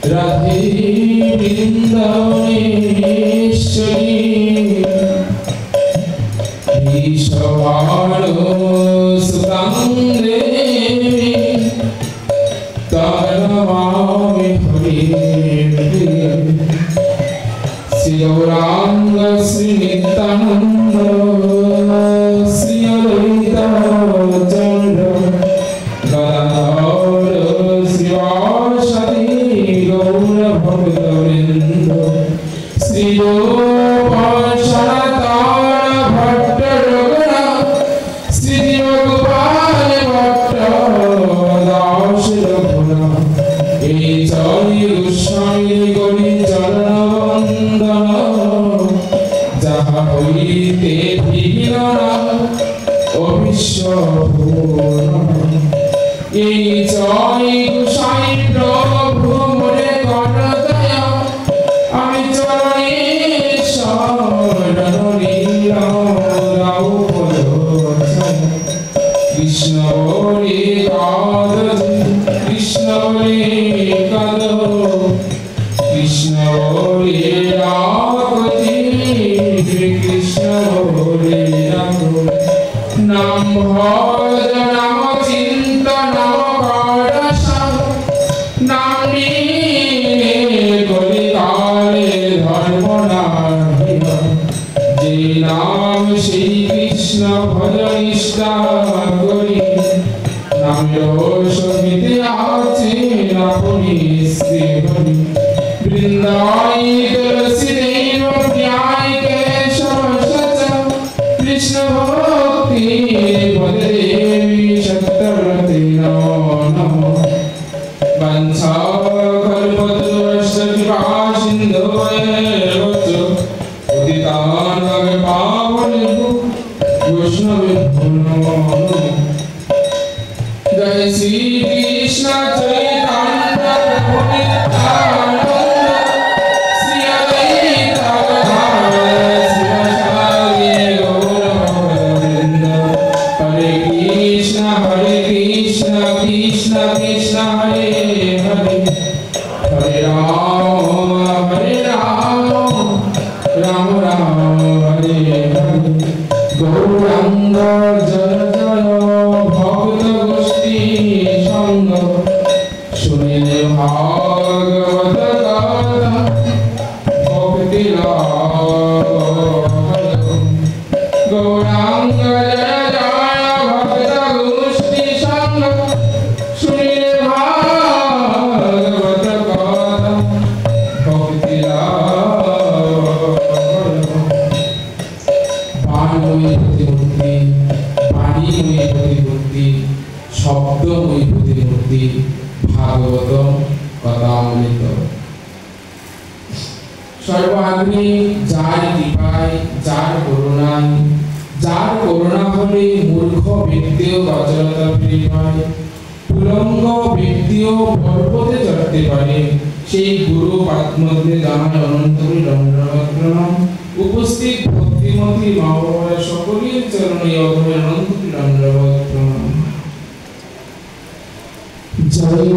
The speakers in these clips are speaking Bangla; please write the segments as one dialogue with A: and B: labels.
A: রাধে বৃন্দাবনেশ্বরী বিশ্বভানু সুতাং দেবী তন্নমামি হরি শ্রী গৌরাঙ্গ শ্রী নিত্যানন্দ শ্রী অদ্বৈত চন্দ্র গদাধর শ্রীবাসাদি গৌর ভক্তবৃন্দ শ্রী সনাতন ভট্ট রঘুনাথ শ্রী গোপাল ভট্ট দাস রঘুনাথ এই চরি গোস্বামী গরি চরণ বন্দন যাহা হইতে ভিন্ন অবিশ্ব এই জয় গোসাই প্রভু মোরে করদয়া আমি চরণে শরণ লীলাও বলোচন কৃষ্ণ বলে কাদ কৃষ্ণ বলে কাদ কৃষ্ণ বলে রাগতি কৃষ্ণ বলে রাগ নাম ভজ নাম চিন্তন করস নাম নিয়ে কলিকালে ধর্ম নাহিব যে নাম সেই কৃষ্ণ ভজ নিষ্ঠা করি নামের সমিতি আছে নাপনি শ্রী হরি বৃন্দাই তুলসী দেব প্রিয়ায় কেশব সচ কৃষ্ণ ভক্তি পদে দেবী সত্যব্রতে নমঃ বংশা কল্পতরুশ্চ কৃপা সিন্ধুভ্যো উদিতান পাবনেভ্যো বৈষ্ণবেভ্যো নমো জয় শ্রী কৃষ্ণ চৈতন্য প্রভু নিত্যানন্দ শ্রী অদ্বৈত গদাধর শ্রীবাসাদি গৌর ভক্তবৃন্দ হরে কৃষ্ণ কৃষ্ণ কৃষ্ণ হরে হরে হরে রাম রাম রাম হরে হরে গৌরাঙ্গ জয় জয় ভক্ত গোষ্ঠী সঙ্গ শুনিলে ভাগবত কথা ভক্তি লাভ গৌরাঙ্গ জয় জয় ভক্ত গোষ্ঠী সঙ্গ শুনিলে ভাগবত কথা ভক্তি লাভ বাণময়ী প্রতিমূর্তি বাণীময়ী প্রতিমূর্তি শব্দময়ী প্রতিমূর্তি ভাগবত কথামৃত সর্বাগ্রে যার কৃপায় যার করুণা হলে মূর্খ ব্যক্তিও গজলতা ফিরে পায় উলঙ্গ ব্যক্তিও পর্বতে চড়তে পারে সেই গুরু পাত্মধ্যে জানায় অনন্তরী দণ্ডবত প্রণাম উপস্থিত ভক্তিমতী মা বাবার সকলের চরণে অধমের অনন্তরী দণ্ডবত প্রণাম জয়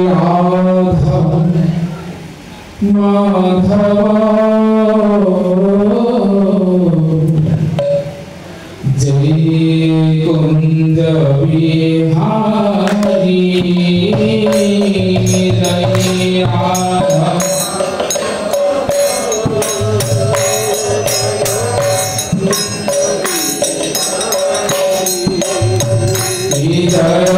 A: রাধা মাধব জয় কুঞ্জ বিহারি জয় রাধা
B: Jaya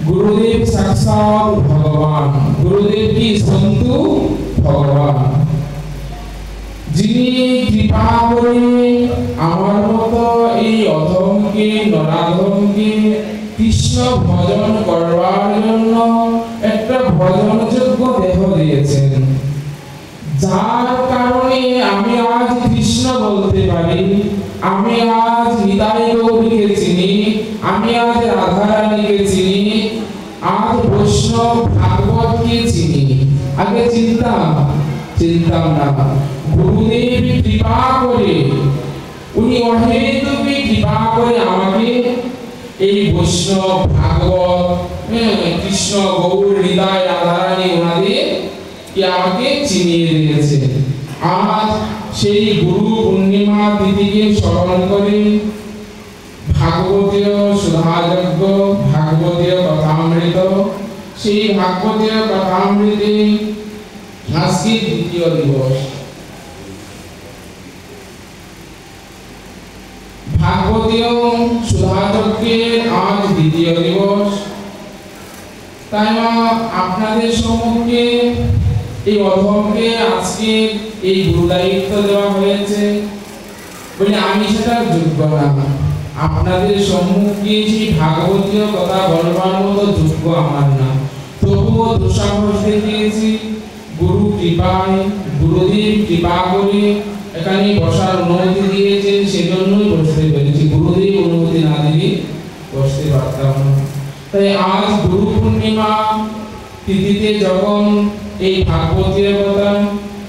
A: गुरुदेव साक्षात भगवान, गुरुदेव की संतु भगवान যিনি কৃপা করে আমার মতো এই অধমকে নরাধমকে কৃষ্ণ ভজন করবার জন্য একটা ভজনযোগ্য দেহ দিয়েছেন, যার কারণে আমি আজ কৃষ্ণ বলতে পারি, আমি আজ নিতাই গৌরীকে চিনি, আমি আজ রাধারানীকে চিনি, আজ বৈষ্ণব ভাগবতকে চিনি। আগে চিন্তাম না। গুরুদেব কৃপা করে, উনি অহেতুক কৃপা করে আমাকে এই বৈষ্ণব ভাগবত কৃষ্ণ গৌর হৃদয় রাধারানী ওনাদের আমাকে চিনিয়ে দিয়েছে। আজ সেই গুরু পূর্ণিমা তিথিকে স্মরণ করে ভাগবতীয় সুধাযজ্ঞ, ভাগবতীয় কথামৃত, সেই ভাগবতীয় কথামৃতে আজকে দ্বিতীয় দিবস। ভাগবতীয় সুধাযজ্ঞের আজ দ্বিতীয় দিবস। তাই আপনাদের সম্মুখে এই অধমকে আজকে এই গুরু দায়িত্ব দেওয়া হয়েছে বলে আমি সেটা যোগ্য না। আপনাদের সম্মুখে সেই ভাগবতীয় কথা বলবার মতো যোগ্য আমার না, তবুও দুঃসাহস দেখিয়েছি। গুরু কৃপায়, গুরুদেব কৃপা করে এখানে বসার অনুমতি দিয়েছেন, সেজন্যই বসতে পেরেছি। গুরুদেব অনুমতি না দিলে বসতে পারতাম না। তাই আজ গুরু পূর্ণিমা তিথিতে যখন এই ভাগবতীয় কথা,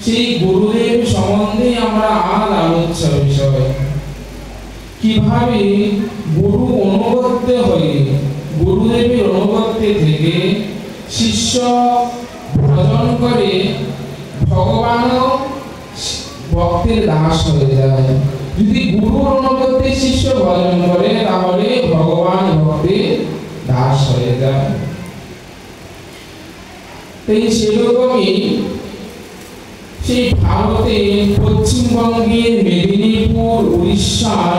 A: সেই গুরুদেব সম্বন্ধে আমরা আজ আলোচ্য বিষয়। কিভাবে গুরু অনুগত্য হয়ে, গুরুদেবের অনুগত্যে থেকে শিষ্য ভজন করে ভগবানও ভক্তের দাস হয়ে যায়। যদি গুরুর অনুগত্যে শিষ্য ভজন করে তাহলে ভগবান ভক্তের দাস হয়ে যায়। তাই সেরকমই সেই ভারতে পশ্চিমবঙ্গের মেদিনীপুর, উড়িষ্যার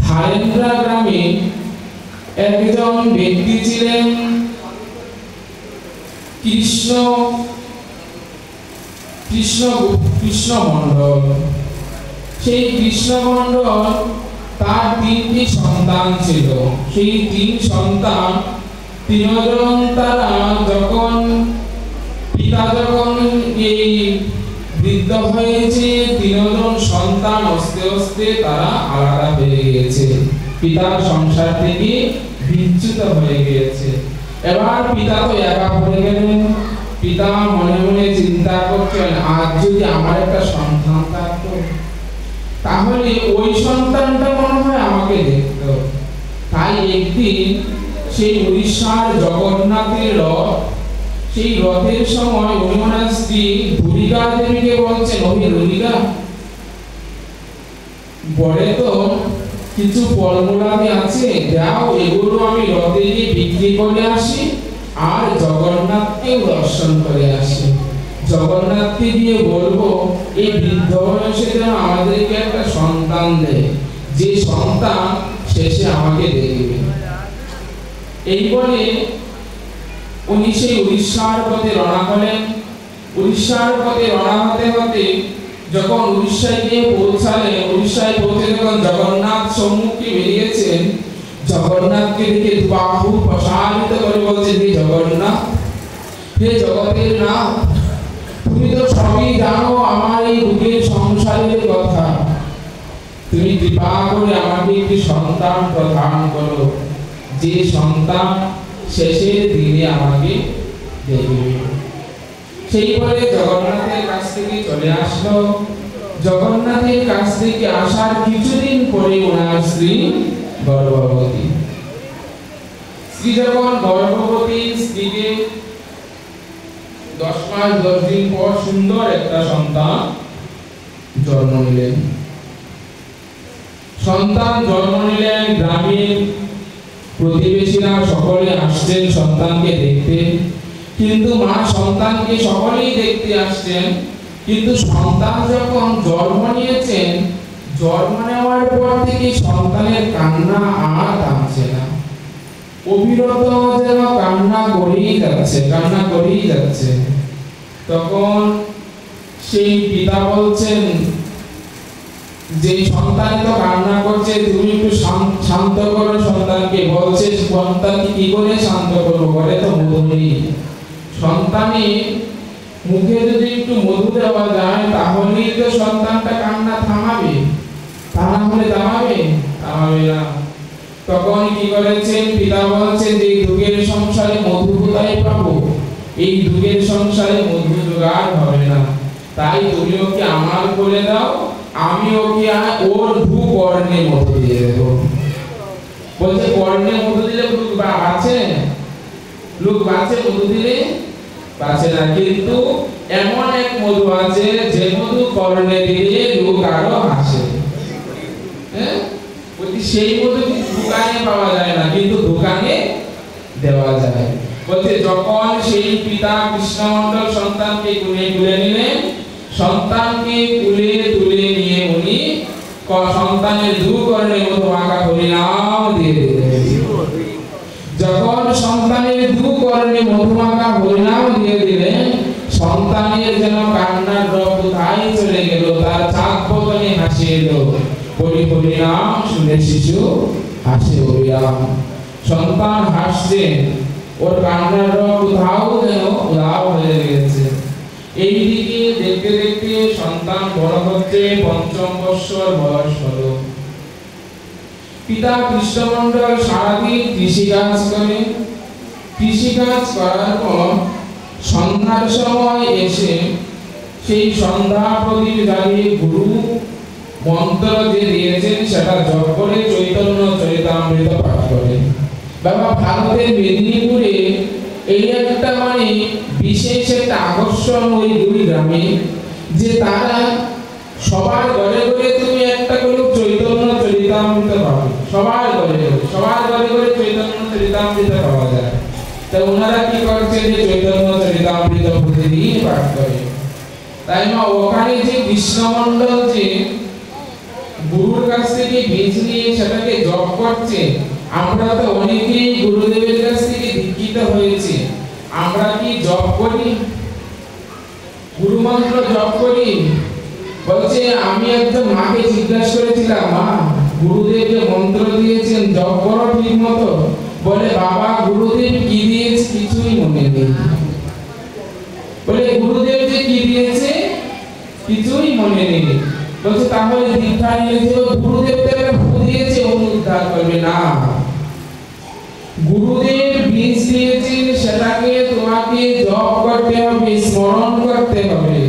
A: ধারেন্দ্রা গ্রামে একজন ব্যক্তি ছিলেন কৃষ্ণ মণ্ডল। সেই কৃষ্ণ মণ্ডল তার 3টি সন্তান ছিল। সেই 3 সন্তান, তিনজন তারা যখন পিতা যখন এই বৃদ্ধ হয়েছে, তিনজন সন্তান আস্তে আস্তে তারা আলাদা হয়ে গিয়েছে, পিতার সংসার থেকে বিচ্যুত হয়ে গিয়েছে। এবার পিতা তো একা পড়ে গেলেন। পিতা মনে মনে চিন্তা করছেন, আজ যদি আমার একটা সন্তান থাকতো তাহলে ওই সন্তানটা মনে হয় আমাকে দেখতো। তাই একদিন সেই উড়িষ্যার জগন্নাথের রথ, সেই রথের সময় উনি ওনার স্ত্রী ধুলিকা দেবীকে বলছেন, ওই ধুলিকা, বড়ে তো কিছু ফলমূলাদি আছে, যাও এগুলো আমি রথে গিয়ে বিক্রি করে আসি আর জগন্নাথকেও দর্শন করে আসি। জগন্নাথকে গিয়ে বলবো এই বৃদ্ধ বয়সে যেন আমাদেরকে একটা সন্তান দেয়, যে সন্তান শেষে আমাকে দেখবে। এই বলে উনি সেই উড়িষ্যার পথে রওনা হলেন। উড়িষ্যার পথে রওনা হতে হতে যখন উড়িষ্যায় গিয়ে পৌঁছালেন, উড়িষ্যায় পৌঁছে যখন জগন্নাথ সম্মুখে বেরিয়েছেন, জগন্নাথকে দেখে বাহু প্রসারিত করে বলছেন, হে জগন্নাথ, হে জগতের নাথ, তুমি তো সবই জানো আমার এই দুঃখের সংসারের কথা, তুমি কৃপা করে আমাকে একটি সন্তান প্রদান করো, যে সন্তান শেষের দিনে আমাকে দেবে। সেই বলে জগন্নাথের কাছ থেকে চলে আসলো। জগন্নাথের কাছ থেকে আসার কিছুদিন পরে ওনার স্ত্রী গর্ভবতী। স্ত্রী যখন গর্ভবতী, স্ত্রীকে 10 মাস 10 দিন পর সুন্দর একটা সন্তান জন্ম নিলেন। সন্তান জন্ম নিলেন, গ্রামের প্রতিবেশীরা সকলে আসছেন সন্তানকে দেখতে, কিন্তু মা সন্তানকে সকলেই দেখতে আসছেন, কিন্তু সন্তান যখন জন্ম নিয়েছেন, জন্ম নেওয়ার পর থেকে সন্তানের কান্না আর থামছে না, অবিরত যেন কান্না করেই যাচ্ছে। তখন সেই পিতা বলছেন যে সন্তান তো কান্না করছে, তুমি একটু শান্ত করো সন্তানকে। বলছে সন্তানকে কি করে শান্ত করবো, বলে তো মধু নেই। সন্তানে মুখে যদি একটু মধু দেওয়া যায় তাহলেই তো সন্তানটা কান্না থামাবে, তা না হলে থামাবে না। তখন কি করেছেন, পিতা বলছেন যে দুঃখের সংসারে মধু কোথায় পাবো, এই দুঃখের সংসারে মধু জোগাড় হবে না, তাই তুমি ওকে আমার বলে দাও, আমি ওকে ওর দু কর্ণে মধু দিয়ে দেবো। বলছে কর্ণে মধু দিলে লোক বাঁচে মধু দিলে বাঁচে না, কিন্তু এমন এক মধু আছে যে মধু কর্ণে দিলে লোক আরো হাসে। সেই মধু দোকানে পাওয়া যায় না, কিন্তু দোকানে দেওয়া যায়। বলতে যখন সেই পিতা কৃষ্ণমণ্ডল সন্তানকে তুলে নিলেন, সন্তানকে তুলে নিয়ে উনি সন্তানের দু কর্ণে মধু মাখা হরিনাম দিয়ে দিলেন। যখন সন্তানের দু কর্ণে মধু মাখা হরিনাম দিয়ে দিলেন, সন্তানের যেন কান্নার ড্রপ কোথায় চলে গেল, তার চাঁদ বদনে হাসি এলো। বলি হরিনাম শুনে শিশু হাসে হরিনাম। সন্তান হাসছে, ওর কান্নার ড্রপ কোথাও যেন উধাও হয়ে গেছে। এইদিকে দেখতে দেখতে সন্তান বড় হচ্ছে, 5ম বৎসর বয়স হলো। পিতা কৃষ্ণমণ্ডল সারাদিন কৃষিকাজ করে, কৃষিকাজ করার পর সন্ধ্যার সময় এসে সেই সন্ধ্যা প্রদীপ জ্বালিয়ে গুরু মন্ত্র যে দিয়েছেন সেটা জপ করে চৈতন্য চরিতামৃত পাঠ করে। বাবা ভারতের মেদিনীপুরে এই একটা বিশেষ একটা আকর্ষণ ওই দুই গ্রামে, যে তারা সবার ঘরে ঘরে তুমি একটা করে চৈতন্য চরিতামৃত পাবে, সবার ঘরে ঘরে চৈতন্য চরিতামৃত পাওয়া যায়। তা ওনারা কি করছে, যে চৈতন্য চরিতামৃত প্রতিদিন পাঠ করে। তাই মা ওখানে যে কৃষ্ণমণ্ডল যে গুরুর কাছ থেকে বীজ নিয়ে সেটাকে জপ করছে, আমরা তো অনেকেই গুরুদেবের কাছ থেকে দীক্ষিত হয়েছে, আমরা কি জপ করি, গুরু মন্ত্র জপ করি? বলছে আমি একজন মাকে জিজ্ঞাসা করেছিলাম, মা গুরুদেব যে মন্ত্র দিয়েছেন জপ করো ঠিক মতো? বলে বাবা গুরুদেব কি দিয়েছে কিছুই মনে নেই। বলে গুরুদেব যে কি দিয়েছে কিছুই মনে নেই। বলছে তাহলে দীক্ষা নিয়েছিল, গুরুদেব তাকে দিয়েছে উদ্ধার করবে না। গুরুদেব বীজ দিয়েছেন সেটাকে তোমাকে জপ করতে হবে, স্মরণ করতে হবে।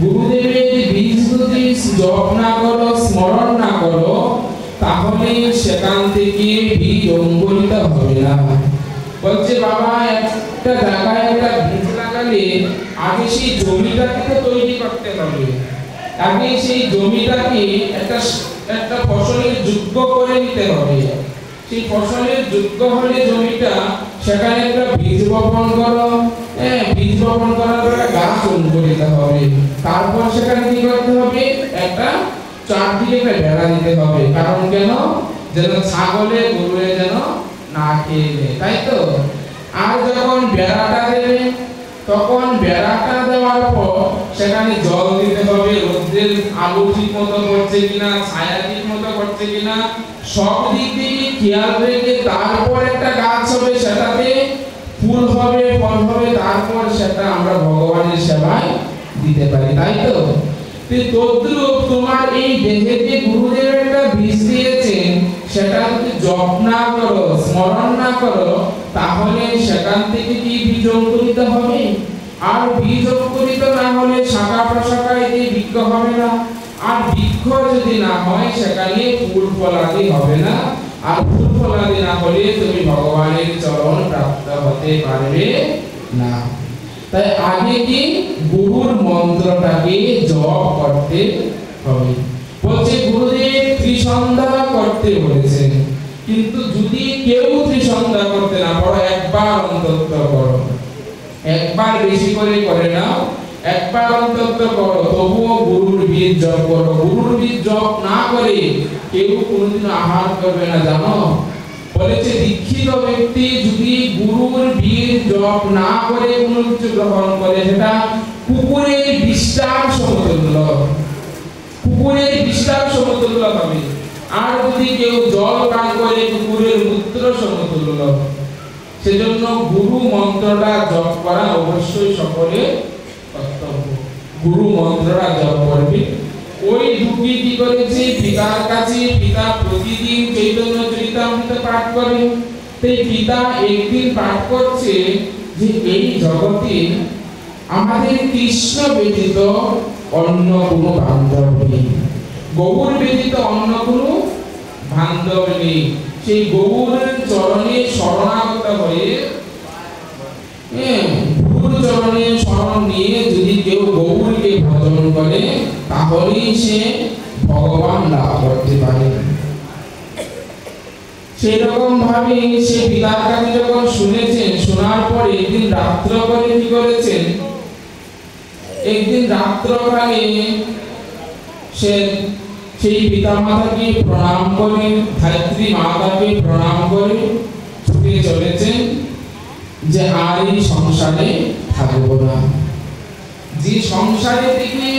A: গুরুদেবের বীজ যদি জপ না করো, স্মরণ না করো, তাহলে সেখান থেকে বীজ অঙ্কুরিত হবে না। বলছে বাবা একটা জায়গায় একটা বীজ লাগালে আগে সেই জমিটাকে তো তৈরি করতে হবে, আগে সেই জমিটাকে একটা ফসলের যোগ্য করে নিতে হবে। সেই ফসলের যোগ্য হলে জমিটা সেখানে একটা বীজ বপন করো, বীজ বপন করার পর গাছ অঙ্কুরিত হবে। তারপর সেখানে কি করতে হবে, একটা চারদিকে একটা বেড়া দিতে হবে। কারণ কেন, যেন ছাগলে গরুয়ে যেন না খেয়ে নেয়, তাই তো? আর যখন বেড়াটা দেবে তখন বেড়াটা দেওয়ার পর সেখানে জল দিতে হবে, রোদের আলো ঠিক মতো পড়ছে কিনা, ছায়া ঠিক মতো পড়ছে কিনা, সব দিক থেকে খেয়াল রেখে তারপর একটা গাছ হবে, সেটাতে ফুল হবে, ফল হবে, তারপর সেটা আমরা ভগবানের সেবায় দিতে পারি, তাই তো? তদ্রূপ তোমার এই দেহে যে গুরুদেব একটা বীজ দিয়েছেন, সেটা যদি জপ না করো, স্মরণ না করো, তাহলে সেখান থেকে কি বীজ অঙ্কুরিত হবে? আর বীজ অঙ্কুরিত না হলে শাখা প্রশাখায় যে বৃক্ষ হবে না, আর বৃক্ষ যদি না হয় সেখানে ফুল ফলাদি হবে না, আর ফুল ফলাদি না হলে তুমি ভগবানের চরণ প্রাপ্ত হতে পারবে না। তাই আগে কি গুরুর মন্ত্রটাকে জপ করতে হবে। বলছে গুরুদেব ত্রিসন্ধ্যা করতে বলেছেন, কিন্তু যদি কেউ ত্রিসন্ধ্যা করতে না পারো, একবার অন্তত করো, একবার বেশি করে করে নাও, একবার অন্তত করো, তবুও গুরুর বীজ জপ করো। গুরুর বীজ জপ না করে কেউ কোনোদিন আহার করবে না, জানো? বলেছে দীক্ষিত ব্যক্তি যদি গুরুর বীজ জপ না করে কোনো কিছু গ্রহণ করে, সেটা কুকুরের বিষ্ঠার সমতুল্য, কুকুরের বিষ্ঠার সমতুল্য হবে। আর যদি কেউ জল পান করে কুকুরের মূত্র সমতুল্য। সেজন্য গুরু মন্ত্রটা জপ করা অবশ্যই সকলের কর্তব্য। গুরু মন্ত্রটা জপ করবে। ওই দুটি কি করেছে, পিতার কাছে, পিতা প্রতিদিন চৈতন্য চরিতামৃত পাঠ করেন। তাই পিতা একদিন পাঠ করছে যে এই জগতে আমাদের কৃষ্ণ ব্যতীত অন্য কোনো বান্ধব নেই, গৌর ব্যতীত অন্য কোনো বান্ধব নেই। সেই গৌরের চরণে শরণাগত হয়ে, গুরুর চরণে শরণ নিয়ে যদি কেউ গৌরকে ভজন করে, তাহলেই সে ভগবান লাভ করতে পারে। সেরকম ভাবে সে পিতার কাছে যখন শুনেছেন, শোনার পর একদিন রাত্র করে কি করেছেন, একদিন রাত্রকালে সে সেই পিতা মাতাকে প্রণাম করে, ধাত্রী মাতাকে প্রণাম করে ছুটে চলেছেন যে আর এই সংসারে থাকবো না। যে সংসারে থেকে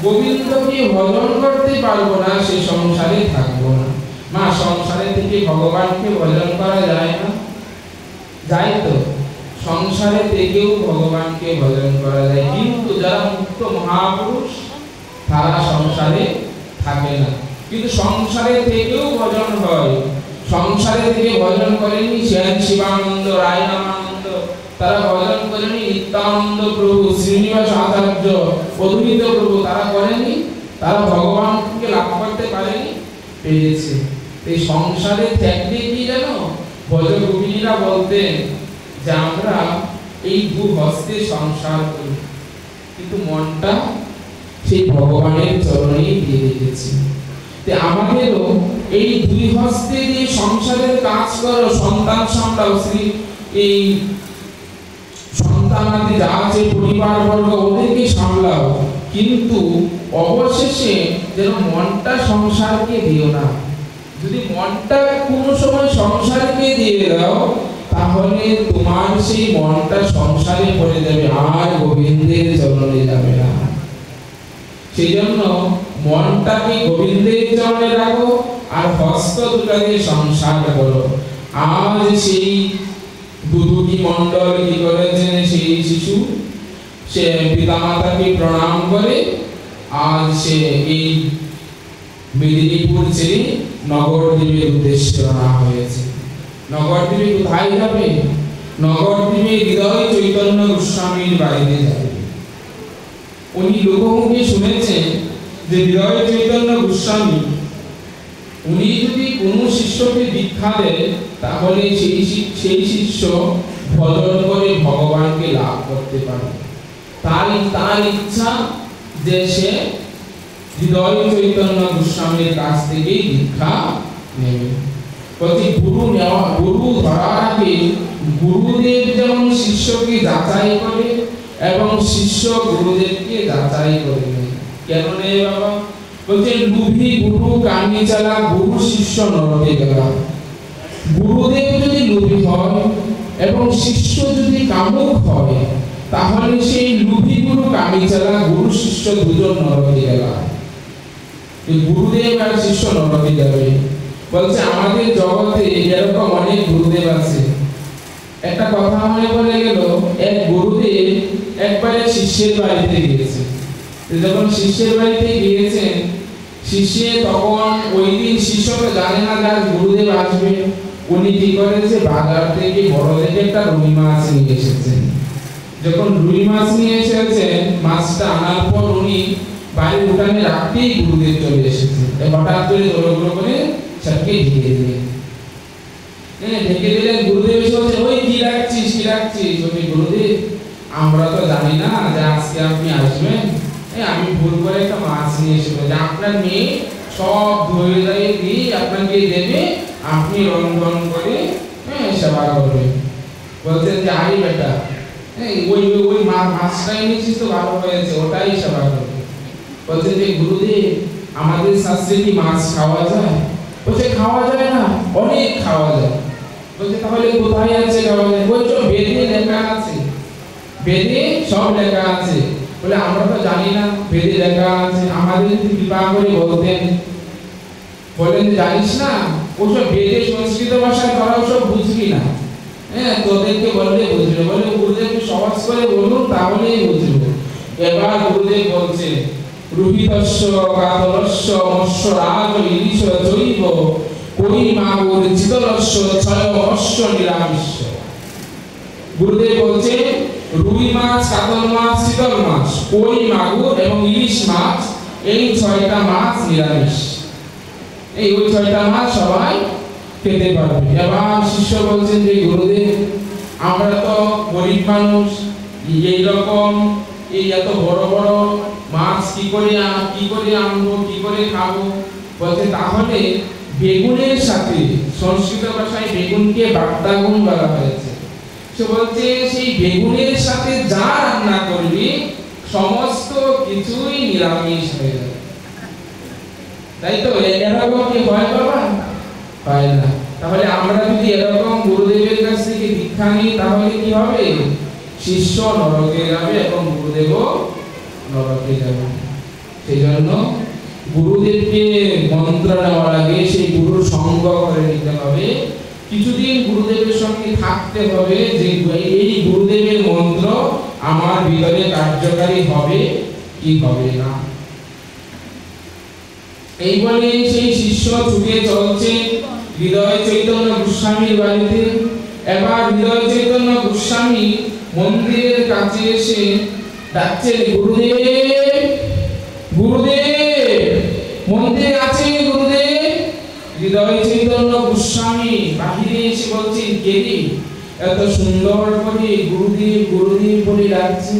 A: গোবিন্দকে ভজন করতে পারবো না, সে সংসারে থাকবো না। মা, সংসারে থেকে ভগবানকে ভজন করা যায় না? যায় তো। সংসারে থেকেও ভগবানকে ভজন করা যায়, কিন্তু যারা মুক্ত মহাপুরুষ তারা সংসারে থাকে না, কিন্তু সংসারে থেকেও ভজন হয়। সংসারে থেকে ভজন করেনি শ্যাম শিবানন্দ, রায় রামানন্দ, তারা ভজন করেনি নিত্যানন্দ প্রভু, শ্রীনিবাস আচার্য, অদ্বৈত প্রভু, তারা করেনি? তারা ভগবানকে লাভ করতে পারেনি? পেরেছে। এই সংসারে থাকলে কি জানো, ভজগোপিনীরা বলতেন যে আমরা এই দু হস্তে সংসার করি, কিন্তু মনটা সেই ভগবানের চরণেই দিয়ে রেখেছি। আমাদেরও এই দুই হস্তে দিয়ে সংসারের কাজ করো, সন্তান সামলাও, এই সন্তানাদি যা আছে পরিবার বর্গ ওদেরকে সামলাও, কিন্তু অবশেষে যেন মনটা সংসারকে দিও না। যদি মনটা কোনো সময় সংসারকে দিয়ে দাও, তাহলে তোমার সেই মনটা সংসারে পড়ে যাবে, আর গোবিন্দের চরণে যাবে না। সেই জন্য মনটাকে গোবিন্দের চরণে রাখো, আর হস্ত দুটা দিয়ে সংসার করো। আজ সেই দুদুকি মণ্ডল কি করেছেন, সেই শিশু সে পিতামাতাকে প্রণাম করে আজ সে এই মেদিনীপুর ছেড়ে নগরদ্বীপের উদ্দেশ্যে রওনা হয়েছে। নগরদ্বীপে কোথায় যাবে? নগরদ্বীপে হৃদয় চৈতন্য গোস্বামীর বাড়িতে যাবে। উনি লোকমুখে শুনেছেন যে হৃদয় চৈতন্য গোস্বামী উনি যদি কোনো শিষ্যকে দীক্ষা দেন, তাহলে সেই শিষ্য ভজন করে ভগবানকে লাভ করতে পারে। তার ইচ্ছা যে সে হৃদয় চৈতন্য গোস্বামীর কাছ থেকে দীক্ষা নেবে। প্রতি গুরু ধরার আগে গুরুদেব যেমন শিষ্যকে যাচাই করে এবং শিষ্য গুরুদেবকে যাচাই করে নেয়। কেন নেই বাবা? বলছে লুভি গুরু কানি চালা, গুরু শিষ্য নরকে গেলা। গুরুদেব যদি লোভী হয় এবং শিষ্য যদি কামুক হয় তাহলে সেই লুভি গুরু কামিচালা গুরু শিষ্য দুজন নরকে গেলা। গুরুদেব আর শিষ্য নরকে যাবে। বলছে আমাদের জগতে এরকম অনেক গুরুদেব আছে। একটা কথা মনে পড়ে গেল, এক গুরুদেব একবারে শিষ্যের বাড়িতে গিয়েছে। যখন শিষ্যের বাড়িতে গিয়েছেন, শিষ্য তখন ওই দিন শিষ্য তো জানে না যে গুরুদেব আসবে। উনি কি করেছে, বাজার থেকে বড় দেখে একটা রুই মাছ নিয়ে এসেছেন। যখন রুই মাছ নিয়ে এসেছেন, মাছটা আনার পর উনি বাড়ির উঠানে রাখতেই গুরুদেব চলে এসেছে। হঠাৎ করে দৌড় করে সেটাকে ঢেকে দিলেন। ঢেকে দিলেন। গুরুদেব এসে বলছে, ওই কি রাখছিস কি রাখছিস? ওই গুরুদেব, আমরা তো জানি না যে আজকে আপনি আসবেন, আমি ভুল করে একটা মাছ নিয়ে এসেছি, আপনার মেয়ে সব ধরে ধরে দিয়ে আপনাকে দেবে, আপনি রন্ধন করে সেবা করবেন। বলছেন যে আরে বেটা, ওই ওই মাছটাই নিয়েছিস তো ভালো হয়েছে, ওটাই সেবা করবে। বলছেন যে গুরুদেব, আমাদের শাস্ত্রে কি মাছ খাওয়া যায়? বলছে খাওয়া যায় না, অনেক খাওয়া যায়। বলছে তাহলে কোথায় আছে খাওয়া যায়? বলছো বেদে লেখা আছে, বেদে সব লেখা আছে। বলে আমরা তো জানি না বেদে লেখা আছে, আমাদের কৃপা করে বলতেন। বলেন জানিস না, ওসব বেদে সংস্কৃত ভাষায় করা ওসব বুঝবি না, তোদেরকে বললে বুঝবে। বলে গুরুদেব সহজ করে বলুন তাহলেই বুঝবো। এবার গুরুদেব বলছে, রুহিতস্য কাতরস্য মৎস্য রাজ ইলিশ জৈব কই মাগুর চিতলস্য ছয় মৎস্য নিরামিষ। গুরুদেব বলছে রুই মাছ, কাতল মাছ, চিতল মাছ, কই মাগুর এবং ইলিশ মাছ, এই 6টা মাছ নিরামিষ। এই ওই 6টা মাছ সবাই খেতে পারবে। এবার শিষ্য বলছেন যে গুরুদেব, আমরা তো গরিব মানুষ, এইরকম এই এত বড় বড় মাছ কি করে আনবো, কি করে খাবো? বলছে তাহলে বেগুনের সাথে, সংস্কৃত ভাষায় বেগুনকে বাগদাগুন বলা হয়েছে, সে বলছে সেই বেগুনের সাথে যা রান্না করবি সমস্ত কিছুই নিরামিষ হয়ে যাবে। তাই তো এরকম কি হয় বাবা? হয় না। তাহলে আমরা যদি এরকম গুরুদেবের কাছ থেকে দীক্ষা নিই তাহলে কি হবে? শিষ্য নরকে যাবে এবং গুরুদেবও নরকে যাবে। সেই জন্য গুরুদেবকে মন্ত্র নেওয়ার আগে সেই গুরুর সঙ্গ করে নিতে হবে। কিছুদিন গুরুদেবের সঙ্গে থাকতে হবে যে এই গুরুদেবের মন্ত্র আমার ভিতরে কার্যকারী হবে কি হবে না। এই বলে সেই শিষ্য ছুটে চলছে হৃদয় চৈতন্য গোস্বামীর বাড়িতে। এবার হৃদয় চৈতন্য গোস্বামী মন্দিরের কাছে এসে ডাকছেন, গুরুদেব গুরুদেব, মন্দিরে আছেন গুরুদেব। হৃদয় চৈতন্য গোস্বামী বাহিরে এসে বলছেন, কে রে এত সুন্দর করে গুরুদেব গুরুদেব বলে ডাকছে?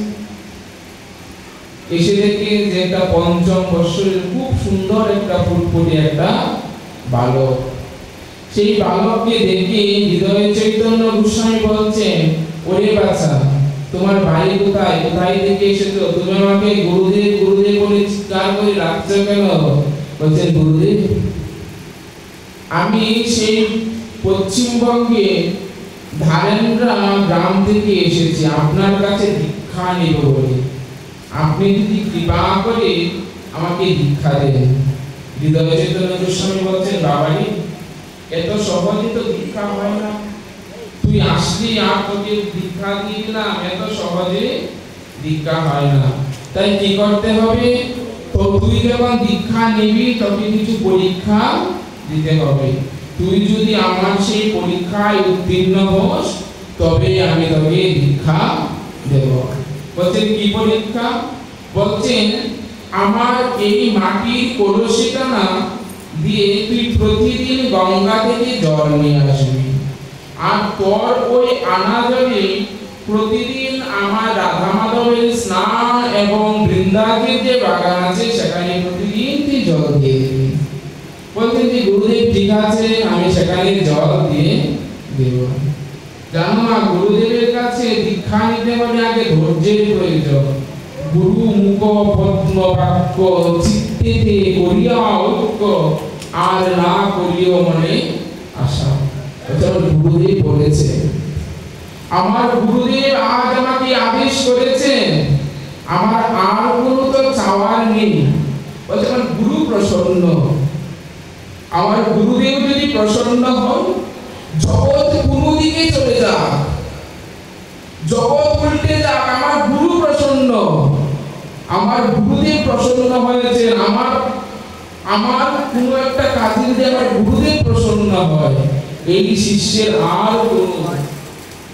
A: এসে দেখে যে একটা 5ম বর্ষের খুব সুন্দর একটা ফুটফুটে একটা বালক। সেই বালককে দেখে হৃদয় চৈতন্য গোস্বামী বলছেন, ওরে বাছা, তোমার বাড়ি কোথায়, কোথায় থেকে এসেছো? তুমি আমাকে গুরুদেব গুরুদেব বলে চিৎকার করে ডাকছো কেন? বলছেন, গুরুদেব, আমি সেই পশ্চিমবঙ্গে ধারেন্দ্রা গ্রাম থেকে এসেছি আপনার কাছে দীক্ষা নেব বলে। আপনি যদি কৃপা করে আমাকে দীক্ষা দেন। হৃদয় চৈতন্য গোস্বামী বলছেন, বাবাজি, এত সহজে তো দীক্ষা হয় না, তুই আসলি আর তোকে দীক্ষা দিয়ে দিলাম, এত সহজে দীক্ষা হয় না। তাই কি করতে হবে? তো তুই যখন দীক্ষা নিবি তোকে কিছু পরীক্ষা দিতে হবে। তুই যদি আমার সেই পরীক্ষায় উত্তীর্ণ হোস তবে আমি তোকে দীক্ষা দেব। বলছেন কি পরীক্ষা? বলছেন আমার এই মাটির কলসিখানা দিয়ে তুই প্রতিদিন গঙ্গা থেকে জল নিয়ে আসবি, আর তোর ওই আনা জলে প্রতিদিন আমার রাধা মাধবের স্নান এবং বৃন্দাবনের যে বাগান আছে সেখানে প্রতিদিন তুই জল দিয়ে দিবি। বলছেন যে গুরুদেব ঠিক আছে, আমি সেখানে জল দিয়ে দেব। জানো না, গুরুদেবের কাছে দীক্ষা নিতে হলে আগে ধৈর্যের প্রয়োজন। গুরু মুখ পদ্ম বাক্য চিত্তেতে করিয়া ঐক্য, আর না করিও মনে আশা। গুরুদেব বলেছে আমার গুরুদেব আজ আমাকে আদেশ করেছেন, আমার আর কোনো তো চাওয়ার নেই। বলছে আমার গুরু প্রসন্ন, আমার গুরুদেব যদি প্রসন্ন হন, জগৎ কোনো দিকে চলে যাক, জগৎ উল্টে যাক, আমার গুরু প্রসন্ন, আমার গুরুদেব প্রসন্ন হয়েছেন। আমার কোনো একটা কাজে যদি আমার গুরুদেব প্রসন্ন হয়, এই শিষ্যের আর কোনো,